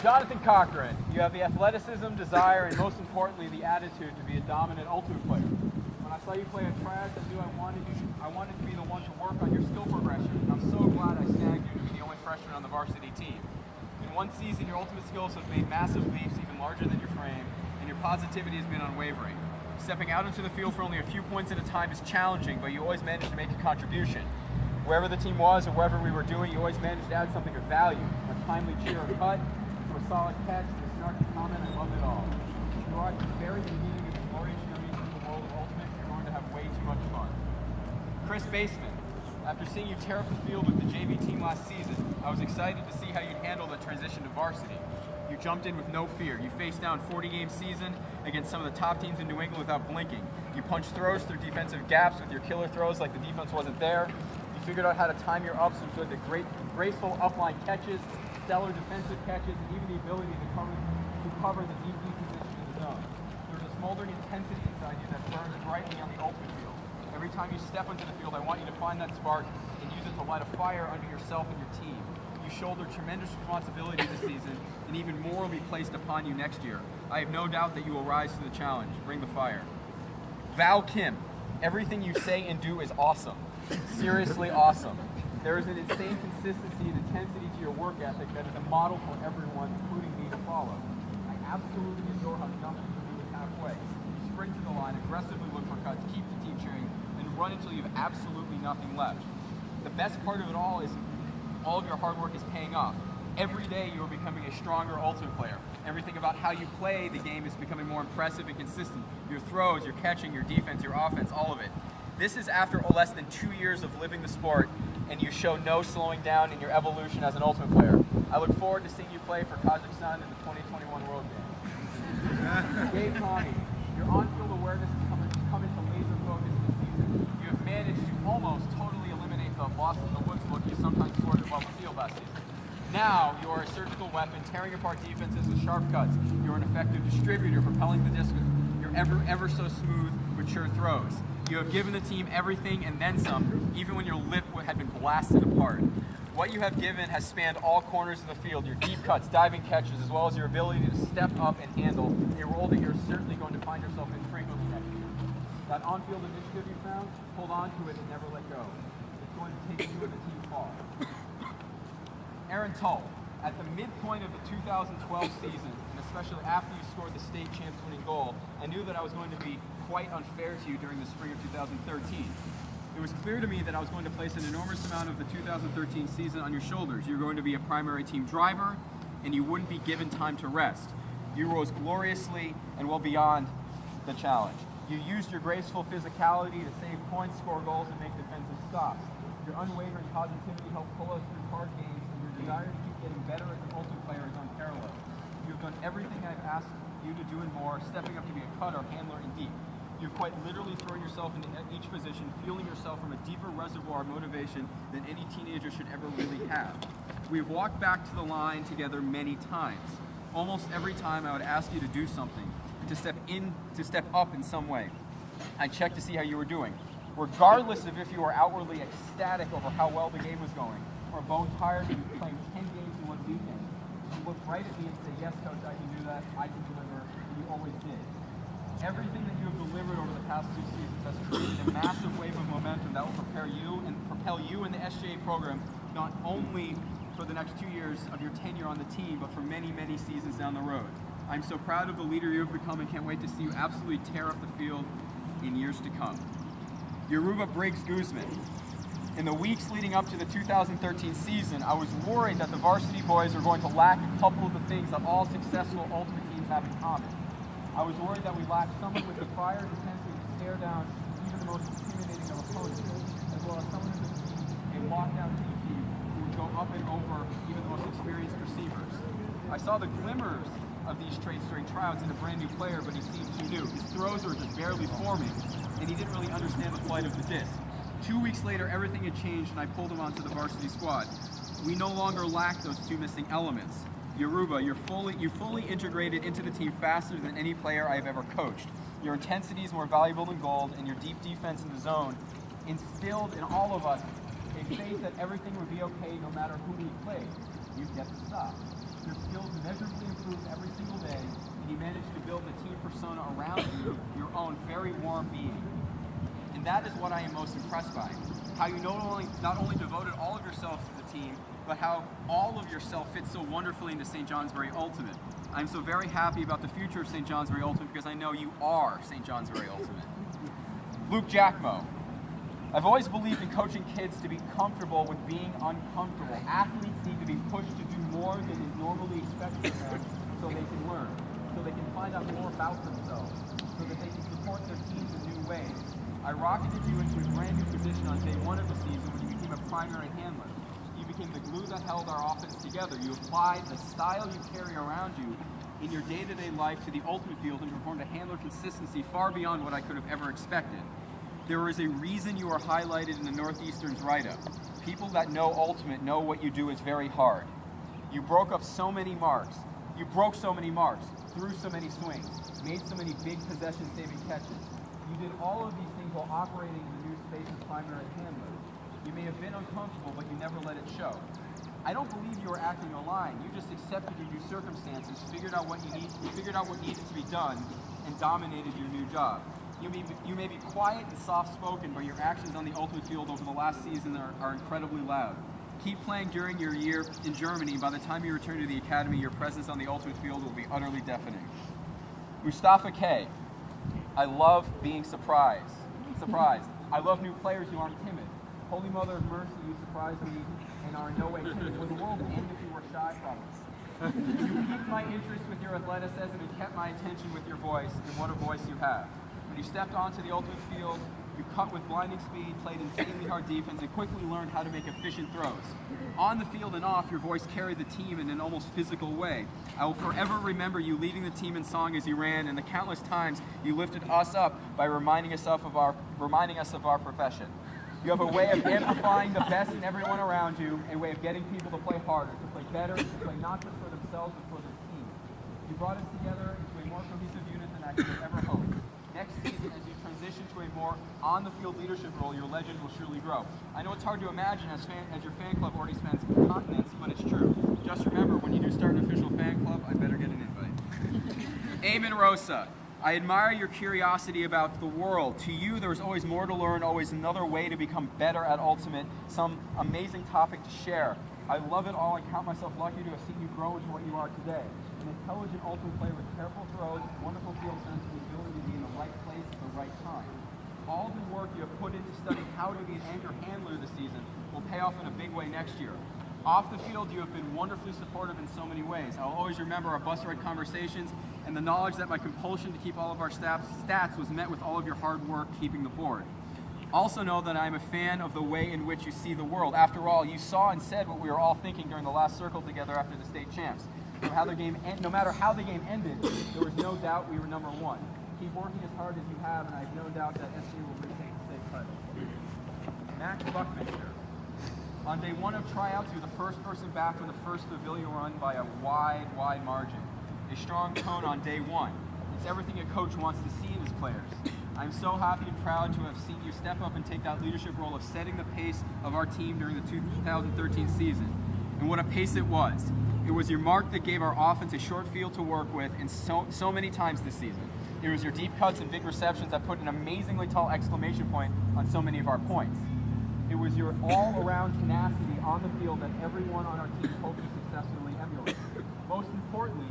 Jonathan Cochran, you have the athleticism, desire, and most importantly, the attitude to be a dominant ultimate player. When I saw you play on track, I knew I wanted to be the one to work on your skill progression. I'm so glad I snagged you to be the only freshman on the varsity team. In one season, your ultimate skills have made massive leaps, even larger than your frame, and your positivity has been unwavering. Stepping out into the field for only a few points at a time is challenging, but you always manage to make a contribution. Wherever the team was or whatever we were doing, you always managed to add something of value. A timely cheer or cut, to a solid catch, to a snarky comment, I love it all. If you are at the very beginning of the glorious journey through the world of Ultimate, you're going to have way too much fun. Chris Baseman, after seeing you tear up the field with the JV team last season, I was excited to see how you'd handle the transition to varsity. You jumped in with no fear. You faced down a 40-game season against some of the top teams in New England without blinking. You punched throws through defensive gaps with your killer throws like the defense wasn't there. You figured out how to time your ups and showed the graceful upline catches, stellar defensive catches, and even the ability to cover the deep position in the zone. There's a smoldering intensity inside you that burns brightly on the open field. Every time you step into the field, I want you to find that spark and use it to light a fire under yourself and your team. You shoulder tremendous responsibility this season, and even more will be placed upon you next year. I have no doubt that you will rise to the challenge. Bring the fire. Val Kim, everything you say and do is awesome. Seriously awesome. There is an insane consistency and intensity to your work ethic that is a model for everyone, including me, to follow. I absolutely adore how nothing can be halfway. You sprint to the line, aggressively look for cuts, keep the team cheering, and run until you have absolutely nothing left. The best part of it all is all of your hard work is paying off. Every day you are becoming a stronger Ultimate player. Everything about how you play the game is becoming more impressive and consistent. Your throws, your catching, your defense, your offense, all of it. This is after less than 2 years of living the sport, and you show no slowing down in your evolution as an Ultimate player. I look forward to seeing you play for Kazakhstan in the 2021 World Games. Dave Connie, your on-field awareness has come into laser focus this season. You have managed to almost totally eliminate the lost in the woods look you sometimes scored above the field last season. Now, you are a surgical weapon, tearing apart defenses with sharp cuts. You're an effective distributor, propelling the disc with your ever so smooth, mature throws. You have given the team everything and then some, even when your lip had been blasted apart. What you have given has spanned all corners of the field, your deep cuts, diving catches, as well as your ability to step up and handle a role that you're certainly going to find yourself in frequently next year. That on-field initiative you found, hold on to it and never let go. It's going to take you and the team far. Aaron Tull, at the midpoint of the 2012 season, and especially after you scored the state champs winning goal, I knew that I was going to be quite unfair to you during the spring of 2013. It was clear to me that I was going to place an enormous amount of the 2013 season on your shoulders. You're going to be a primary team driver, and you wouldn't be given time to rest. You rose gloriously and well beyond the challenge. You used your graceful physicality to save points, score goals, and make defensive stops. Your unwavering positivity helped pull us through hard games, and your desire to keep getting better as an Ultimate player is unparalleled. You have done everything I've asked you to do and more, stepping up to be a cutter, handler, and deep. You've quite literally thrown yourself into each position, fueling yourself from a deeper reservoir of motivation than any teenager should ever really have. We've walked back to the line together many times. Almost every time I would ask you to do something, to step up in some way. I checked to see how you were doing. Regardless of if you were outwardly ecstatic over how well the game was going, or bone tired of playing 10 games in one weekend, you looked right at me and said, yes, coach, I can do that, I can deliver, and you always did. Everything that you have delivered over the past 2 seasons has created a massive wave of momentum that will propel you and the SJA program not only for the next 2 years of your tenure on the team, but for many, many seasons down the road. I'm so proud of the leader you have become and can't wait to see you absolutely tear up the field in years to come. Yoruba Briggs Guzman. In the weeks leading up to the 2013 season, I was worried that the varsity boys are going to lack a couple of the things that all successful Ultimate teams have in common. I was worried that we lacked someone with the prior propensity to stare down even the most intimidating of opponents, as well as someone who could be a lockdown team who would go up and over even the most experienced receivers. I saw the glimmers of these traits during tryouts in a brand new player, but he seemed too new. His throws were just barely forming, and he didn't really understand the flight of the disc. 2 weeks later, everything had changed, and I pulled him onto the varsity squad. We no longer lack those two missing elements. Yoruba, you fully integrated into the team faster than any player I have ever coached. Your intensity is more valuable than gold, and your deep defense in the zone instilled in all of us a faith that everything would be okay no matter who we played. You get the stop. Your skills measurably improved every single day, and you managed to build the team persona around you, your own very warm being. And that is what I am most impressed by. How you not only devoted all of yourself to the team, but how all of yourself fits so wonderfully into St. Johnsbury Ultimate. I'm so very happy about the future of St. Johnsbury Ultimate because I know you are St. Johnsbury Ultimate. Luke Jackmo. I've always believed in coaching kids to be comfortable with being uncomfortable. Athletes need to be pushed to do more than is normally expected of them so they can learn, so they can find out more about themselves, so that they can support their teams in new ways. I rocketed you into a brand new position on day one of the season when you became a primary handler. You became the glue that held our offense together. You applied the style you carry around you in your day-to-day life to the ultimate field and performed a handler consistency far beyond what I could have ever expected. There is a reason you are highlighted in the Northeastern's write-up. People that know ultimate know what you do is very hard. You broke up so many marks. You broke so many marks, threw so many swings, made so many big possession-saving catches. You did all of these things while operating in the new space as primary handler. You may have been uncomfortable, but you never let it show. I don't believe you were acting a line. You just accepted your new circumstances, figured out what needed to be done, and dominated your new job. You may be quiet and soft-spoken, but your actions on the ultimate field over the last season are incredibly loud. Keep playing during your year in Germany, and by the time you return to the academy, your presence on the ultimate field will be utterly deafening. Mustafa K. I love being surprised. I love new players who aren't timid. Holy Mother of Mercy, you surprise me and are in no way timid. Would the world end if you were shy from us? You piqued my interest with your athleticism and kept my attention with your voice, and what a voice you have. When you stepped onto the ultimate field, you cut with blinding speed, played insanely hard defense, and quickly learned how to make efficient throws. On the field and off, your voice carried the team in an almost physical way. I will forever remember you leading the team in song as you ran, and the countless times you lifted us up by reminding us of our profession. You have a way of amplifying the best in everyone around you, a way of getting people to play harder, to play better, to play not just for themselves, but for their team. You brought us together into a more cohesive unit than I could have ever hoped. Next season, as you transition to a more on-the-field leadership role, your legend will surely grow. I know it's hard to imagine as your fan club already spans continents, but it's true. Just remember, when you do start an official fan club, I better get an invite. Eamon Rosa. I admire your curiosity about the world. To you, there's always more to learn, always another way to become better at Ultimate, some amazing topic to share. I love it all and count myself lucky to have seen you grow into what you are today. An intelligent Ultimate player with careful throws, wonderful field sense, and the ability to be in the right place at the right time. All the work you have put into studying how to be an anchor handler this season will pay off in a big way next year. Off the field, you have been wonderfully supportive in so many ways. I'll always remember our bus ride conversations and the knowledge that my compulsion to keep all of our stats was met with all of your hard work keeping the board. Also know that I'm a fan of the way in which you see the world. After all, you saw and said what we were all thinking during the last circle together after the state champs. No matter how the game ended, there was no doubt we were number one. Keep working as hard as you have, and I have no doubt that SU will retain the state title. Max Buckminster. On day one of tryouts, you're the first person back from the first pavilion run by a wide margin. A strong tone on day one. It's everything a coach wants to see in his players. I'm so happy and proud to have seen you step up and take that leadership role of setting the pace of our team during the 2013 season. And what a pace it was. It was your mark that gave our offense a short field to work with and so many times this season. It was your deep cuts and big receptions that put an amazingly tall exclamation point on so many of our points. It was your all-around tenacity on the field that everyone on our team hoped to successfully emulate. Most importantly,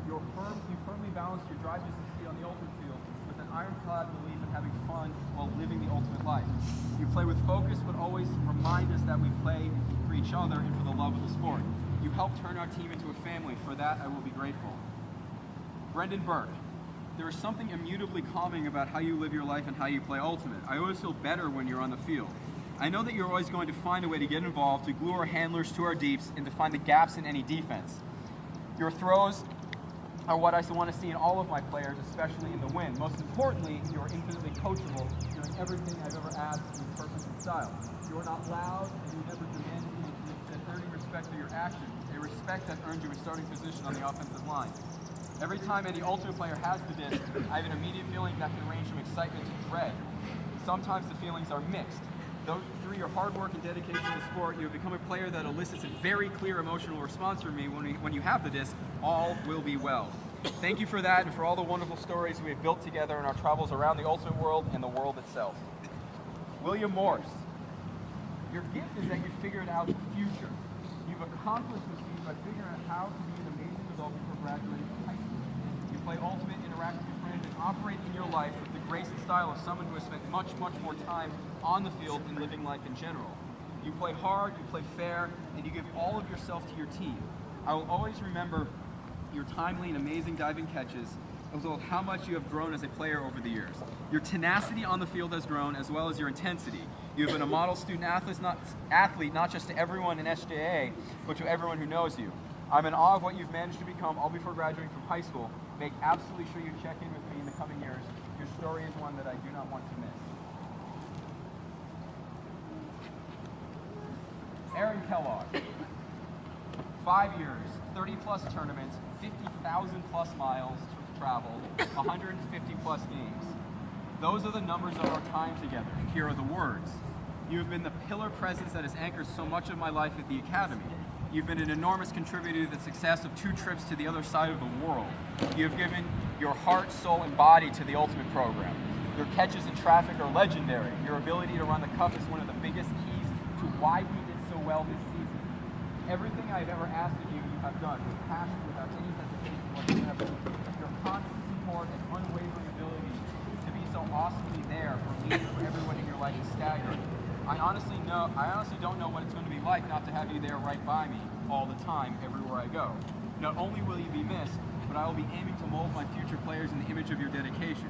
you firmly balanced your drive to succeed on the ultimate field with an ironclad belief in having fun while living the ultimate life. You play with focus, but always remind us that we play for each other and for the love of the sport. You helped turn our team into a family. For that, I will be grateful. Brendan Burke. There is something immutably calming about how you live your life and how you play ultimate. I always feel better when you're on the field. I know that you're always going to find a way to get involved, to glue our handlers to our deeps, and to find the gaps in any defense. Your throws are what I want to see in all of my players, especially in the win. Most importantly, you are infinitely coachable, doing everything I've ever asked in purpose and style. You are not loud, and you never demand anything, instead earning respect for your actions, a respect that earned you a starting position on the offensive line. Every time any ultimate player has the disc, I have an immediate feeling that can range from excitement to dread. Sometimes the feelings are mixed. Though through your hard work and dedication to the sport, you have become a player that elicits a very clear emotional response from me when you have the disc. All will be well. Thank you for that and for all the wonderful stories we have built together in our travels around the ultimate world and the world itself. William Morse. Your gift is that you figured out the future. You've accomplished this feat by figuring out how to be an amazing adult before graduating from high school. You play Ultimate, interact with your friends, and operate in your life with the grace and style of someone who has spent much, much more time on the field and living life in general. You play hard, you play fair, and you give all of yourself to your team. I will always remember your timely and amazing diving catches, as well as how much you have grown as a player over the years. Your tenacity on the field has grown, as well as your intensity. You have been a model student athlete, not just to everyone in SJA, but to everyone who knows you. I'm in awe of what you've managed to become all before graduating from high school. Make absolutely sure you check in with me in the coming years. Your story is one that I do not want to miss. Aaron Kellogg. 5 years, 30 plus tournaments, 50,000 plus miles traveled, 150 plus games. Those are the numbers of our time together. Here are the words. You have been the pillar presence that has anchored so much of my life at the Academy. You've been an enormous contributor to the success of 2 trips to the other side of the world. You have given your heart, soul, and body to the Ultimate program. Your catches in traffic are legendary. Your ability to run the cup is one of the biggest keys to why we did so well this season. Everything I've ever asked of you, you have done with passion, without any hesitation whatsoever. Your constant support and unwavering ability to be so awesomely there for me and for everyone in your life is staggering. I honestly don't know what it's going to be like not to have you there right by me all the time, everywhere I go. Not only will you be missed, but I will be aiming to mold my future players in the image of your dedication.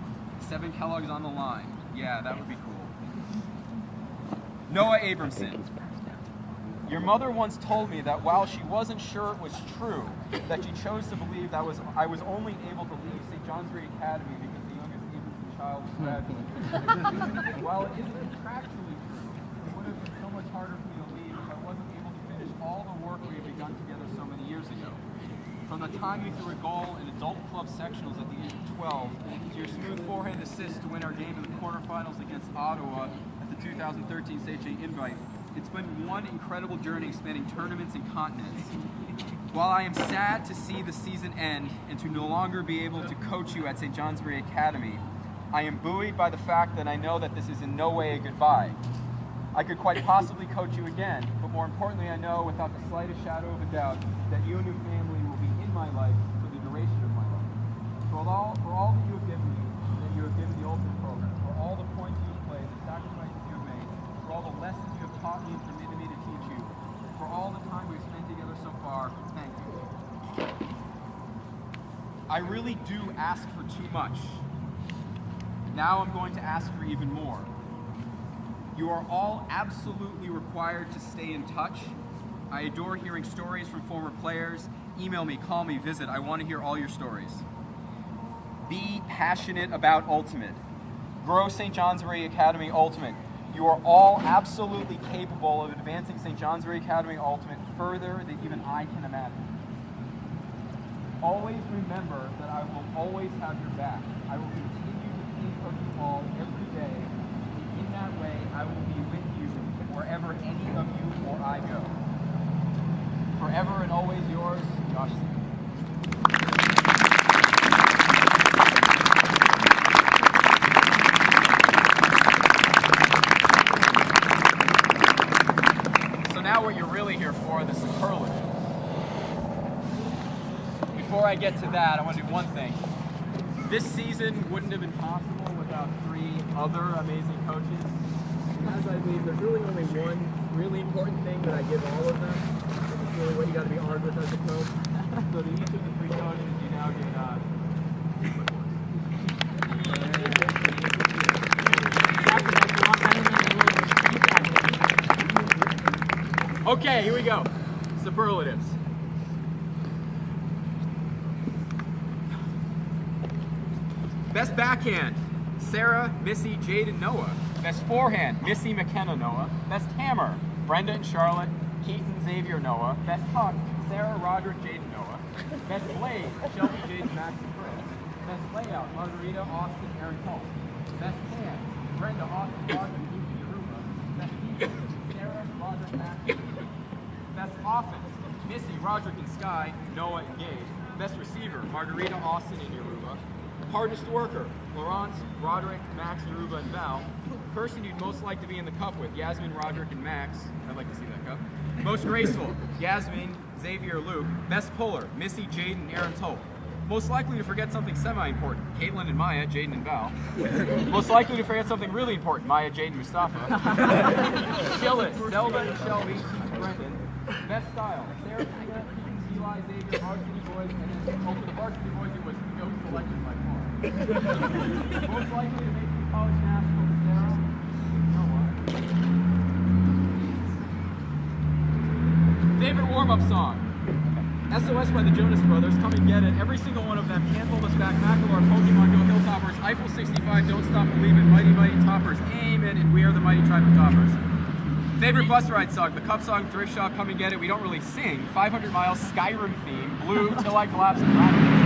7 Kellogg's on the line. Yeah, that would be cool. Noah Abramson. Your mother once told me that while she wasn't sure it was true, that she chose to believe that I was only able to leave St. Johnsbury Academy because the youngest Abramson child was graduating. While it isn't contractually true, it would have been so much harder for me to leave if I wasn't able to finish all the work we had begun together so many years ago. From the time you threw a goal in adult club sectionals at the age of 12, to your smooth forehand assist to win our game in the quarterfinals against Ottawa at the 2013 SAJ Invite, it's been one incredible journey spanning tournaments and continents. While I am sad to see the season end and to no longer be able to coach you at St. Johnsbury Academy, I am buoyed by the fact that I know that this is in no way a goodbye. I could quite possibly coach you again, but more importantly, I know without the slightest shadow of a doubt that you and your family will be in my life for the duration of my life. For all that you have given me, that you have given the Ultimate program, for all the points you have played, the sacrifices you have made, for all the lessons you have taught me and permitted me to teach you, for all the time we've spent together so far, thank you. I really do ask for too much. Now I'm going to ask for even more. You are all absolutely required to stay in touch. I adore hearing stories from former players. Email me, call me, visit. I want to hear all your stories. Be passionate about Ultimate. Grow St. Johnsbury Academy Ultimate. You are all absolutely capable of advancing St. Johnsbury Academy Ultimate further than even I can imagine. Always remember that I will always have your back. I will continue to think of you all every day. In that way, I will be with you wherever any of you or I go. Forever and always yours, Josh Seamon. So now what you're really here for are the superlatives. Before I get to that, I want to do one thing. This season wouldn't have been possible without 3 other amazing coaches. And as I leave, there's really only one really important thing that I give all of them. It's really what you got to be armed with as a coach. So to each of the 3 coaches, you now get Okay, here we go. Superlatives. Best backhand, Sarah, Missy, Jade, and Noah. Best forehand, Missy, McKenna, Noah. Best hammer, Brenda and Charlotte, Keaton, Xavier, Noah. Best huck, Sarah, Roger, Jade, and Noah. Best blade, Shelby, Jade, Max, and Chris. Best layout, Margarita, Austin, Aaron, Cole. Best hand, Brenda, Austin, Roger, Luke, and Yoruba. Best defense, Sarah, Roger, Max, and Keaton. Best offense, Missy, Roderick, and Sky, Noah, and Gage. Best receiver, Margarita, Austin, and Yoruba. Hardest worker, Laurence, Roderick, Max, Yoruba, and Val. person you'd most like to be in the cup with, Yasmin, Roderick, and Max. I'd like to see that cup. Most graceful, Yasmin, Xavier, Luke. Best puller, Missy, Jaden, Aaron, Toll. Most likely to forget something semi-important, Caitlin and Maya, Jaden and Val. Most likely to forget something really important, Maya, Jaden, Mustafa. Chillis, Zelda, and Shelby, Brendan. Best style, Sarah, Tina, Eli, Xavier, Varsity Boys, and then over the Varsity Boys, it was no selection by far. Most likely to make the college national, Sarah. Favorite warm-up song? SOS by the Jonas Brothers, Come and Get It. Every single one of them, Can't Hold Us Back, Macklemore, Pokemon Go, Hilltoppers, Eiffel 65, Don't Stop Believin', Mighty Mighty Toppers, Amen, and We Are the Mighty Tribe of Toppers. Favorite bus ride song? The Cup song, Thrift Shop, Come and Get It. We don't really sing. 500 Miles, Skyrim theme, Blue, Till I Collapse, and Rapid.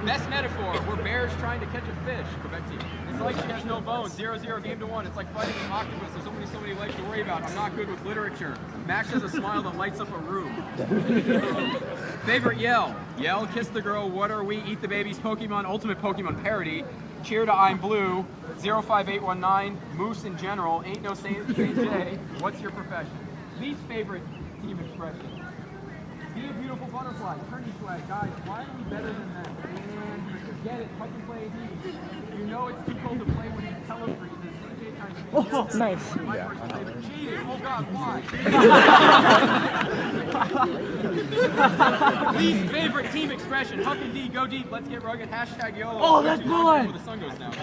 Best metaphor, we're bears trying to catch a fish. Quebec team. It's like she has no bones. 0-0 game to 1. It's like fighting an octopus. There's only so many legs to worry about. I'm not good with literature. Max has a smile that lights up a room. Favorite yell? Yell, kiss the girl, what are we, eat the babies, Pokemon, ultimate Pokemon parody. Cheer to I'm Blue, 05819, Moose in general, ain't no Saint J. What's your profession? Least favorite team expression? Be a beautiful butterfly, turn your swag. Guys, why are we better than them? And forget it, fucking play D. You know it's too cold to play when you telefreezes. Oh, nice. Cheating, oh God, why? Least favorite team expression, Huck and D, go deep, let's get rugged, hashtag YOLO. Oh, that's good. Before the sun goes down, I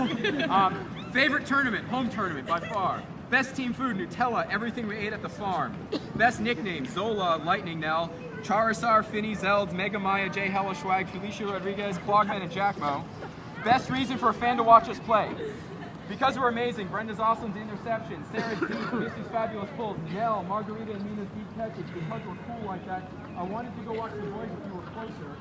don't know. Favorite tournament, home tournament by far. Best team food, Nutella, everything we ate at the farm. Best nickname, Zola, Lightning Nell, Charizard, Finny, Zelds, Mega Maya, Jay Hella, Schwag, Felicia Rodriguez, Clogman, and Jackmo. Best reason for a fan to watch us play. Because we're amazing, Brenda's awesome interception, Sarah's deep, Missy's fabulous pulls, Nell, Margarita, and Mina's deep catches. Because we're cool like that, I wanted to go watch the boys if you were closer.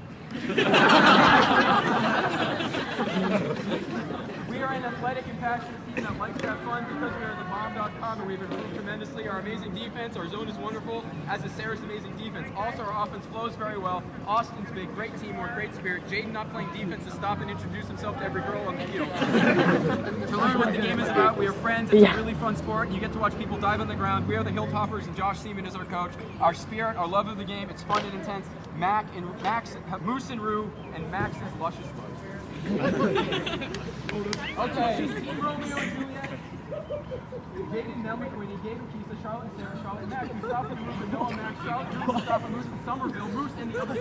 We are an athletic and passionate team that likes to have fun because we are the bomb.com and we've improved tremendously. Our amazing defense, our zone is wonderful, as is Sarah's amazing defense. Also, our offense flows very well. Austin's big, great teamwork, great spirit. Jaden not playing defense to stop and introduce himself to every girl on the field. To learn what the game is about, we are friends. It's a really fun sport. You get to watch people dive on the ground. We are the Hilltoppers and Josh Seamon is our coach. Our spirit, our love of the game, it's fun and intense. Moose and Rue, and Max's luscious buds. Okay, Team Romeo and Juliet. Jaden, Nell, McWinney, Gabe, Keisa, Charlotte, and Sarah, Charlotte, and Max, Mustafa, and Moose, and Noah, Max, Charlotte, Drew, Mustafa, Moose, and Somerville, Moose, and the other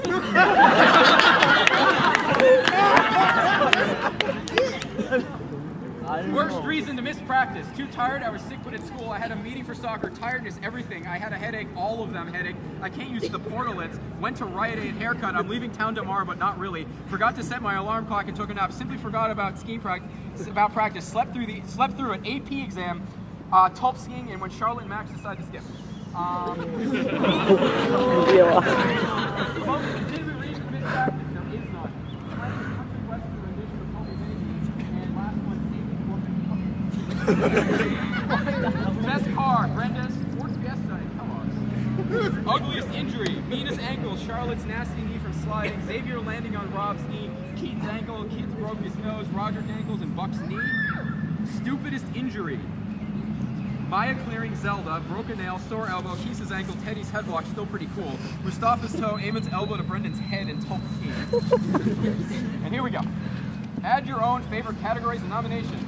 team. Worst reason to miss practice. Too tired, I was sick but at school. I had a meeting for soccer, tiredness, everything. I had a headache, all of them headache. I can't use the portalets. Went to Riot Aid haircut. I'm leaving town tomorrow, but not really. Forgot to set my alarm clock and took a nap. Simply forgot about skiing practice. Slept through an AP exam, tulp skiing, and when Charlotte and Max decided to skip. Most legitimate reason to miss practice. There is none. Best car, Brenda's Ford Fiesta in Kellogg's. Ugliest injury, Mina's ankle, Charlotte's nasty knee from sliding, Xavier landing on Rob's knee, Keaton's ankle, Keaton broke his nose, Roger's ankles, and Buck's knee. Stupidest injury, Maya clearing Zelda, broken nail, sore elbow, Keesa's ankle, Teddy's headlock, still pretty cool. Mustafa's toe, Eamon's elbow to Brendan's head, and Tulp's knee. And here we go. Add your own favorite categories and nominations.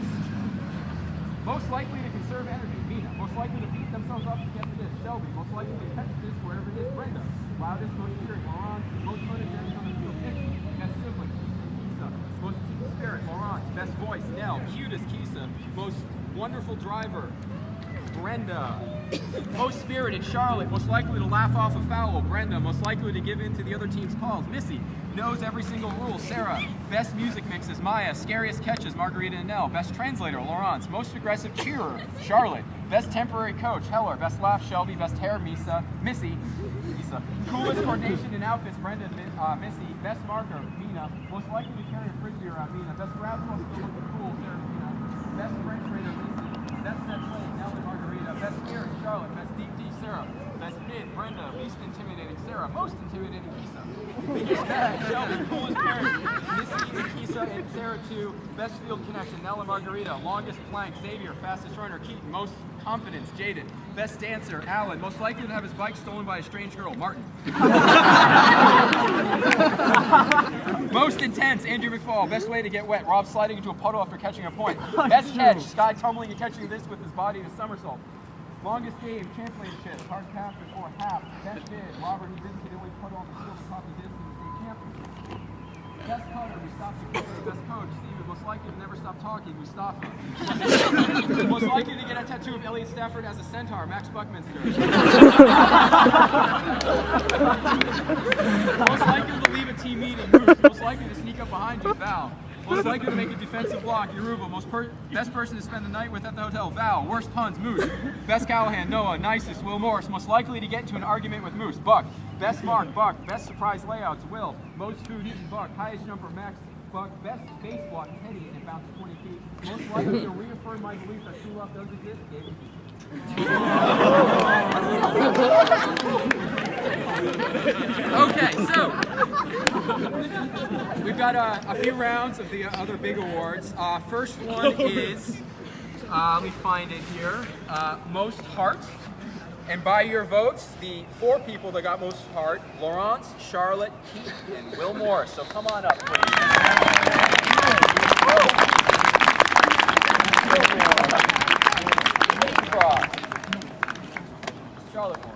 Most likely to conserve energy, Mina. Most likely to beat themselves up to get to this, Shelby. Most likely to catch this wherever it is, Brenda. Loudest, most cheering, Laurent. Most fun and dancing on the field, Nikki. Best sibling, Keisa. Most team spirit, Laurent. Best voice, Nell. Cutest, Keisa. Most wonderful driver, Brenda. Most spirited, Charlotte. Most likely to laugh off a foul, Brenda. Most likely to give in to the other team's calls, Missy. Knows every single rule, Sarah. Best music mixes, Maya. Scariest catches, Margarita and Nell. Best translator, Laurence. Most aggressive cheerer, Charlotte. Best temporary coach, Heller. Best laugh, Shelby. Best hair, Missy. Coolest coordination in outfits, Brenda and Missy. Best marker, Mina. Most likely to carry a frisbee around, Mina. Best grab, most looking cool, Sarah, Mina. Best French raider, Missy. Best set play, Nell and Margarita. Best spirit, Charlotte. Best deep D, Sarah. Best mid, Brenda. Least intimidating, Sarah. Most intimidating, Kisa. Biggest bag, Shelby. Coolest parents, Missy, Kisa, and Sarah too. Best field connection, Nell and Margarita. Longest plank, Xavier. Fastest runner, Keaton. Most confidence, Jaden. Best dancer, Alan. Most likely to have his bike stolen by a strange girl, Martin. Most intense, Andrew McFall. Best way to get wet, Rob sliding into a puddle after catching a point. Best catch, Sky tumbling and catching this with his body in a somersault. Longest game, championship, hard pass before half. Best bid, Robert, he didn't get away puddle on the field to top the distance, state champion. Best cutter, we stopped the kid. Best coach, Steven. Most likely to never stop talking, Mustafa. Most likely to get a tattoo of Elliot Stafford as a centaur, Max Buckminster. Most likely to leave a team meeting, Moose. Most likely to sneak up behind you, Val. Most likely to make a defensive block, Yoruba. Best person to spend the night with at the hotel, Val. Worst puns, Moose. Best Callahan, Noah. Nicest, Will Morris. Most likely to get into an argument with Moose, Buck. Best mark, Buck. Best surprise layouts, Will. Most food eaten, Buck. Highest jumper, Max. Buck. Best base block, Teddy, and it bounced 20 feet. Most likely to reaffirm my belief that true love does exist, David. Okay, so we've got a few rounds of the other big awards. First one is, let me find it here, most heart. And by your votes, the 4 people that got most heart, Laurence, Charlotte, Keith, and Will Morris. So come on up, please. Charlotte Morris.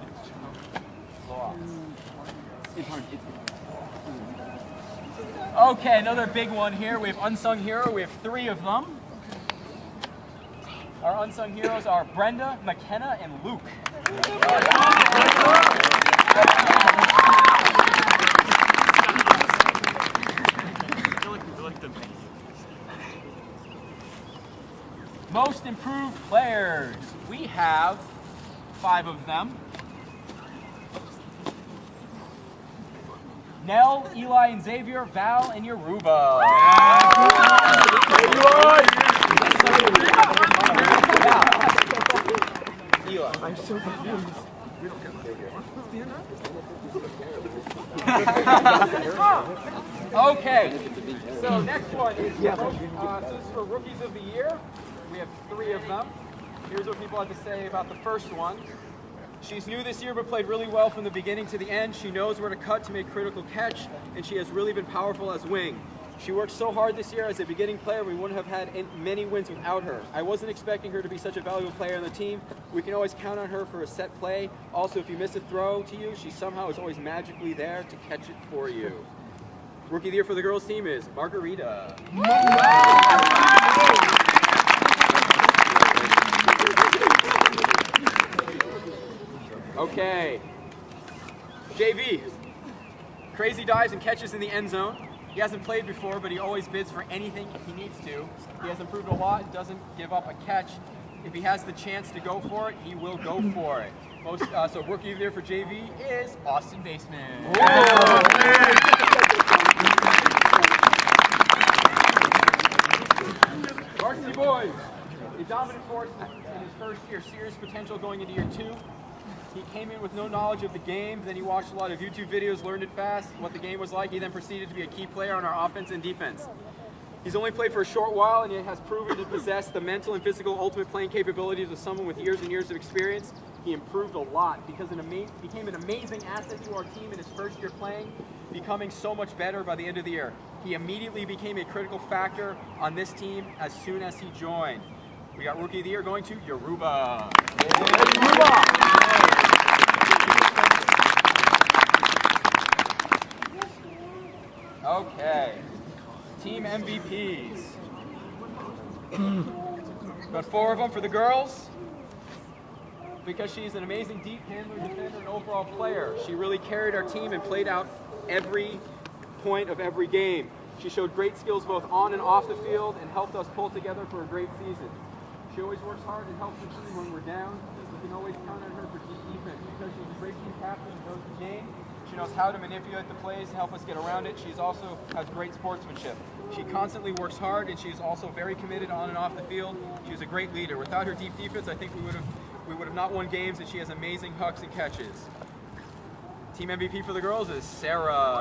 Okay, another big one here. We have unsung hero. We have 3 of them. Our unsung heroes are Brenda, McKenna, and Luke. Most improved players. We have 5 of them. Nell, Eli, and Xavier, Val, and Yoruba. Eli. I'm so confused. Okay, so next one is this is for Rookies of the Year. We have 3 of them. Here's what people have to say about the first one. She's new this year but played really well from the beginning to the end. She knows where to cut to make critical catch, and she has really been powerful as wing. She worked so hard this year as a beginning player, we wouldn't have had many wins without her. I wasn't expecting her to be such a valuable player on the team. We can always count on her for a set play. Also, if you miss a throw to you, she somehow is always magically there to catch it for you. Rookie of the Year for the girls team is Margarita. Okay. JV. Crazy dives and catches in the end zone. He hasn't played before, but he always bids for anything he needs to. He has improved a lot and doesn't give up a catch. If he has the chance to go for it, he will go for it. So Rookie of the Year for JV is Austin Baseman. Varsity boys. A dominant force in his first year. Serious potential going into year 2. He came in with no knowledge of the game, then he watched a lot of YouTube videos, learned it fast, what the game was like. He then proceeded to be a key player on our offense and defense. He's only played for a short while and he has proven to possess the mental and physical ultimate playing capabilities of someone with years and years of experience. He improved a lot, became an amazing asset to our team in his first year playing, becoming so much better by the end of the year. He immediately became a critical factor on this team as soon as he joined. We got Rookie of the Year going to Yoruba. Okay, team MVPs. Got 4 of them for the girls. because she's an amazing deep handler, defender, and overall player. She really carried our team and played out every point of every game. She showed great skills both on and off the field and helped us pull together for a great season. She always works hard and helps the team when we're down. We can always count on her for defense because she's a great team captain and knows the game. She knows how to manipulate the plays to help us get around it. She's also has great sportsmanship. She constantly works hard, and she's also very committed on and off the field. She's a great leader. Without her deep defense, I think we would have not won games, and she has amazing hucks and catches. Team MVP for the girls is Sarah.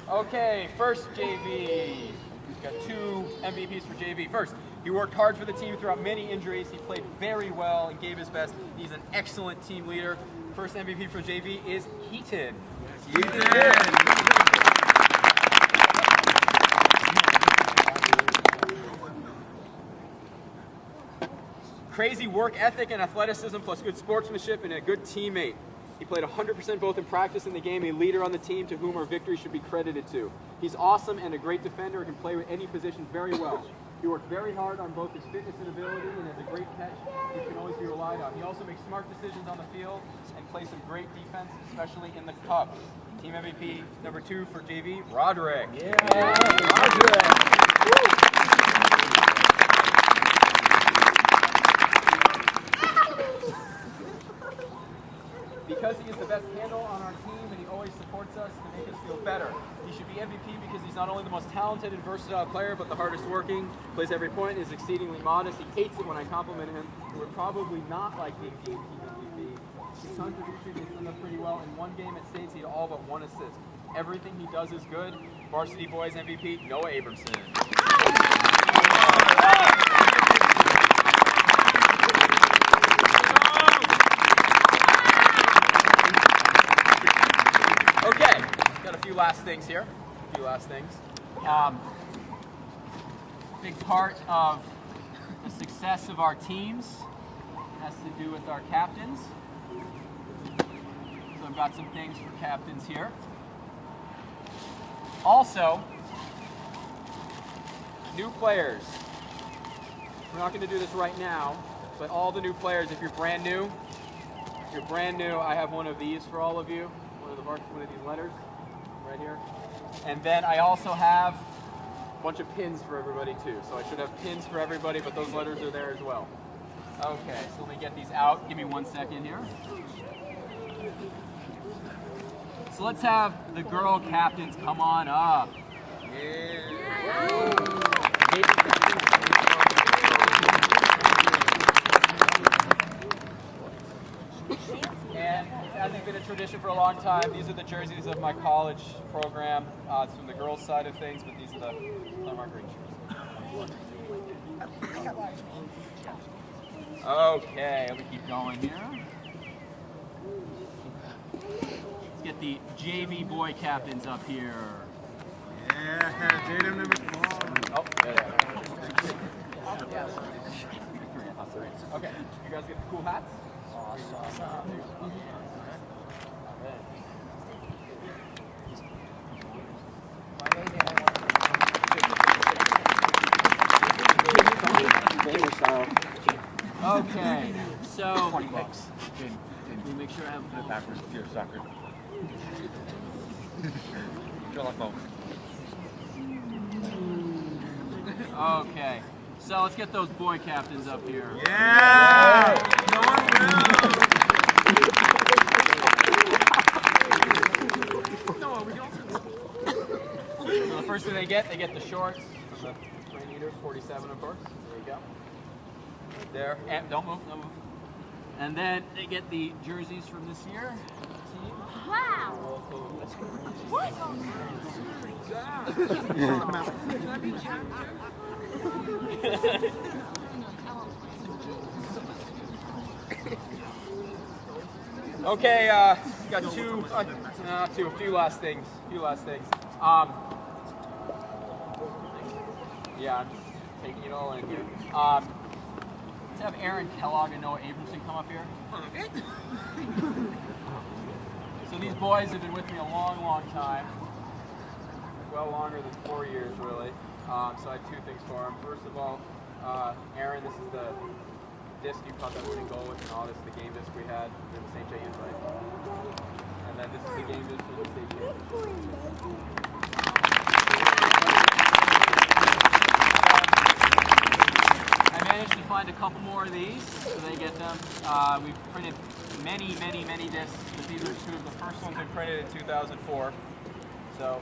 Okay, first JV. We've got 2 MVPs for JV. First, he worked hard for the team throughout many injuries. He played very well and gave his best. He's an excellent team leader. First MVP for JV is Heaton. Crazy work ethic and athleticism plus good sportsmanship and a good teammate. He played 100% both in practice and the game, a leader on the team to whom our victory should be credited to. He's awesome and a great defender and can play with any position very well. He worked very hard on both his fitness and ability and has a great catch which can always be relied on. He also makes smart decisions on the field and plays some great defense, especially in the cup. Team MVP number 2 for JV, Roderick. Roderick. Because he is the best handle on our team and he always supports us to make us feel better. He should be MVP because he's not only the most talented and versatile player, but the hardest working, plays every point, is exceedingly modest. He hates it when I compliment him. He would probably not like being team MVP. His contribution is done pretty well. In one game at States, he had all but 1 assist. Everything he does is good. Varsity Boys MVP, Noah Abramson. Okay, got a few last things here. Big part of the success of our teams has to do with our captains. So I've got some things for captains here. Also, new players. We're not going to do this right now, but all the new players, if you're brand new, I have one of these for all of you. One of these letters right here. And then I also have a bunch of pins for everybody too. So I should have pins for everybody, but those letters are there as well. Okay, so let me get these out. Give me 1 second here. So let's have the girl captains come on up. And as has been a tradition for a long time, these are the jerseys of my college program. It's from the girls' side of things, but these are the Claremont Green shirts. Okay, let me keep going here. Let's get the JV boy captains up here. Yeah, Jaden number 4. Oh, there. Okay, you guys get the cool hats? Okay, so 20 bucks. Let me make sure I have Put it backwards to your soccer. Feel like both. Okay, so let's get those boy captains up here. Yeah! So the first thing they get the shorts from the Train Eaters, 47 of course. There you go. Right there. And don't move. And then they get the jerseys from this year. Wow! What? Okay, got a few last things. Yeah, I'm just taking it all in here. Let's have Aaron Kellogg and Noah Abramson come up here. So these boys have been with me a long, long time. well longer than 4 years, really. So I have two things for him. First of all, Aaron, this is the disc you caught that winning goal with in August, the game disc we had for the St. J invite. And then this is the game disc for the state championship. I managed to find a couple more of these, so they get them. We've printed many discs, but these are two of the first ones we printed in 2004. So.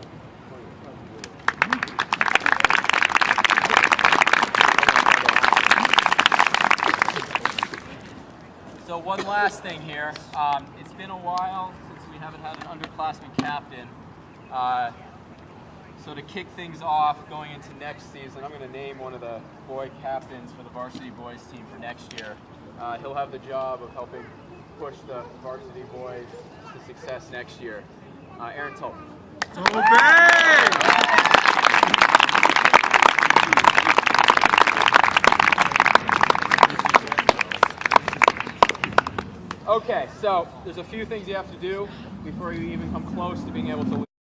So one last thing here. It's been a while since we haven't had an underclassmen captain. So to kick things off going into next season, I'm going to name one of the boy captains for the varsity boys team for next year. He'll have the job of helping push the varsity boys to success next year. Aaron Tulp. Okay, so there's a few things you have to do before you even come close to being able to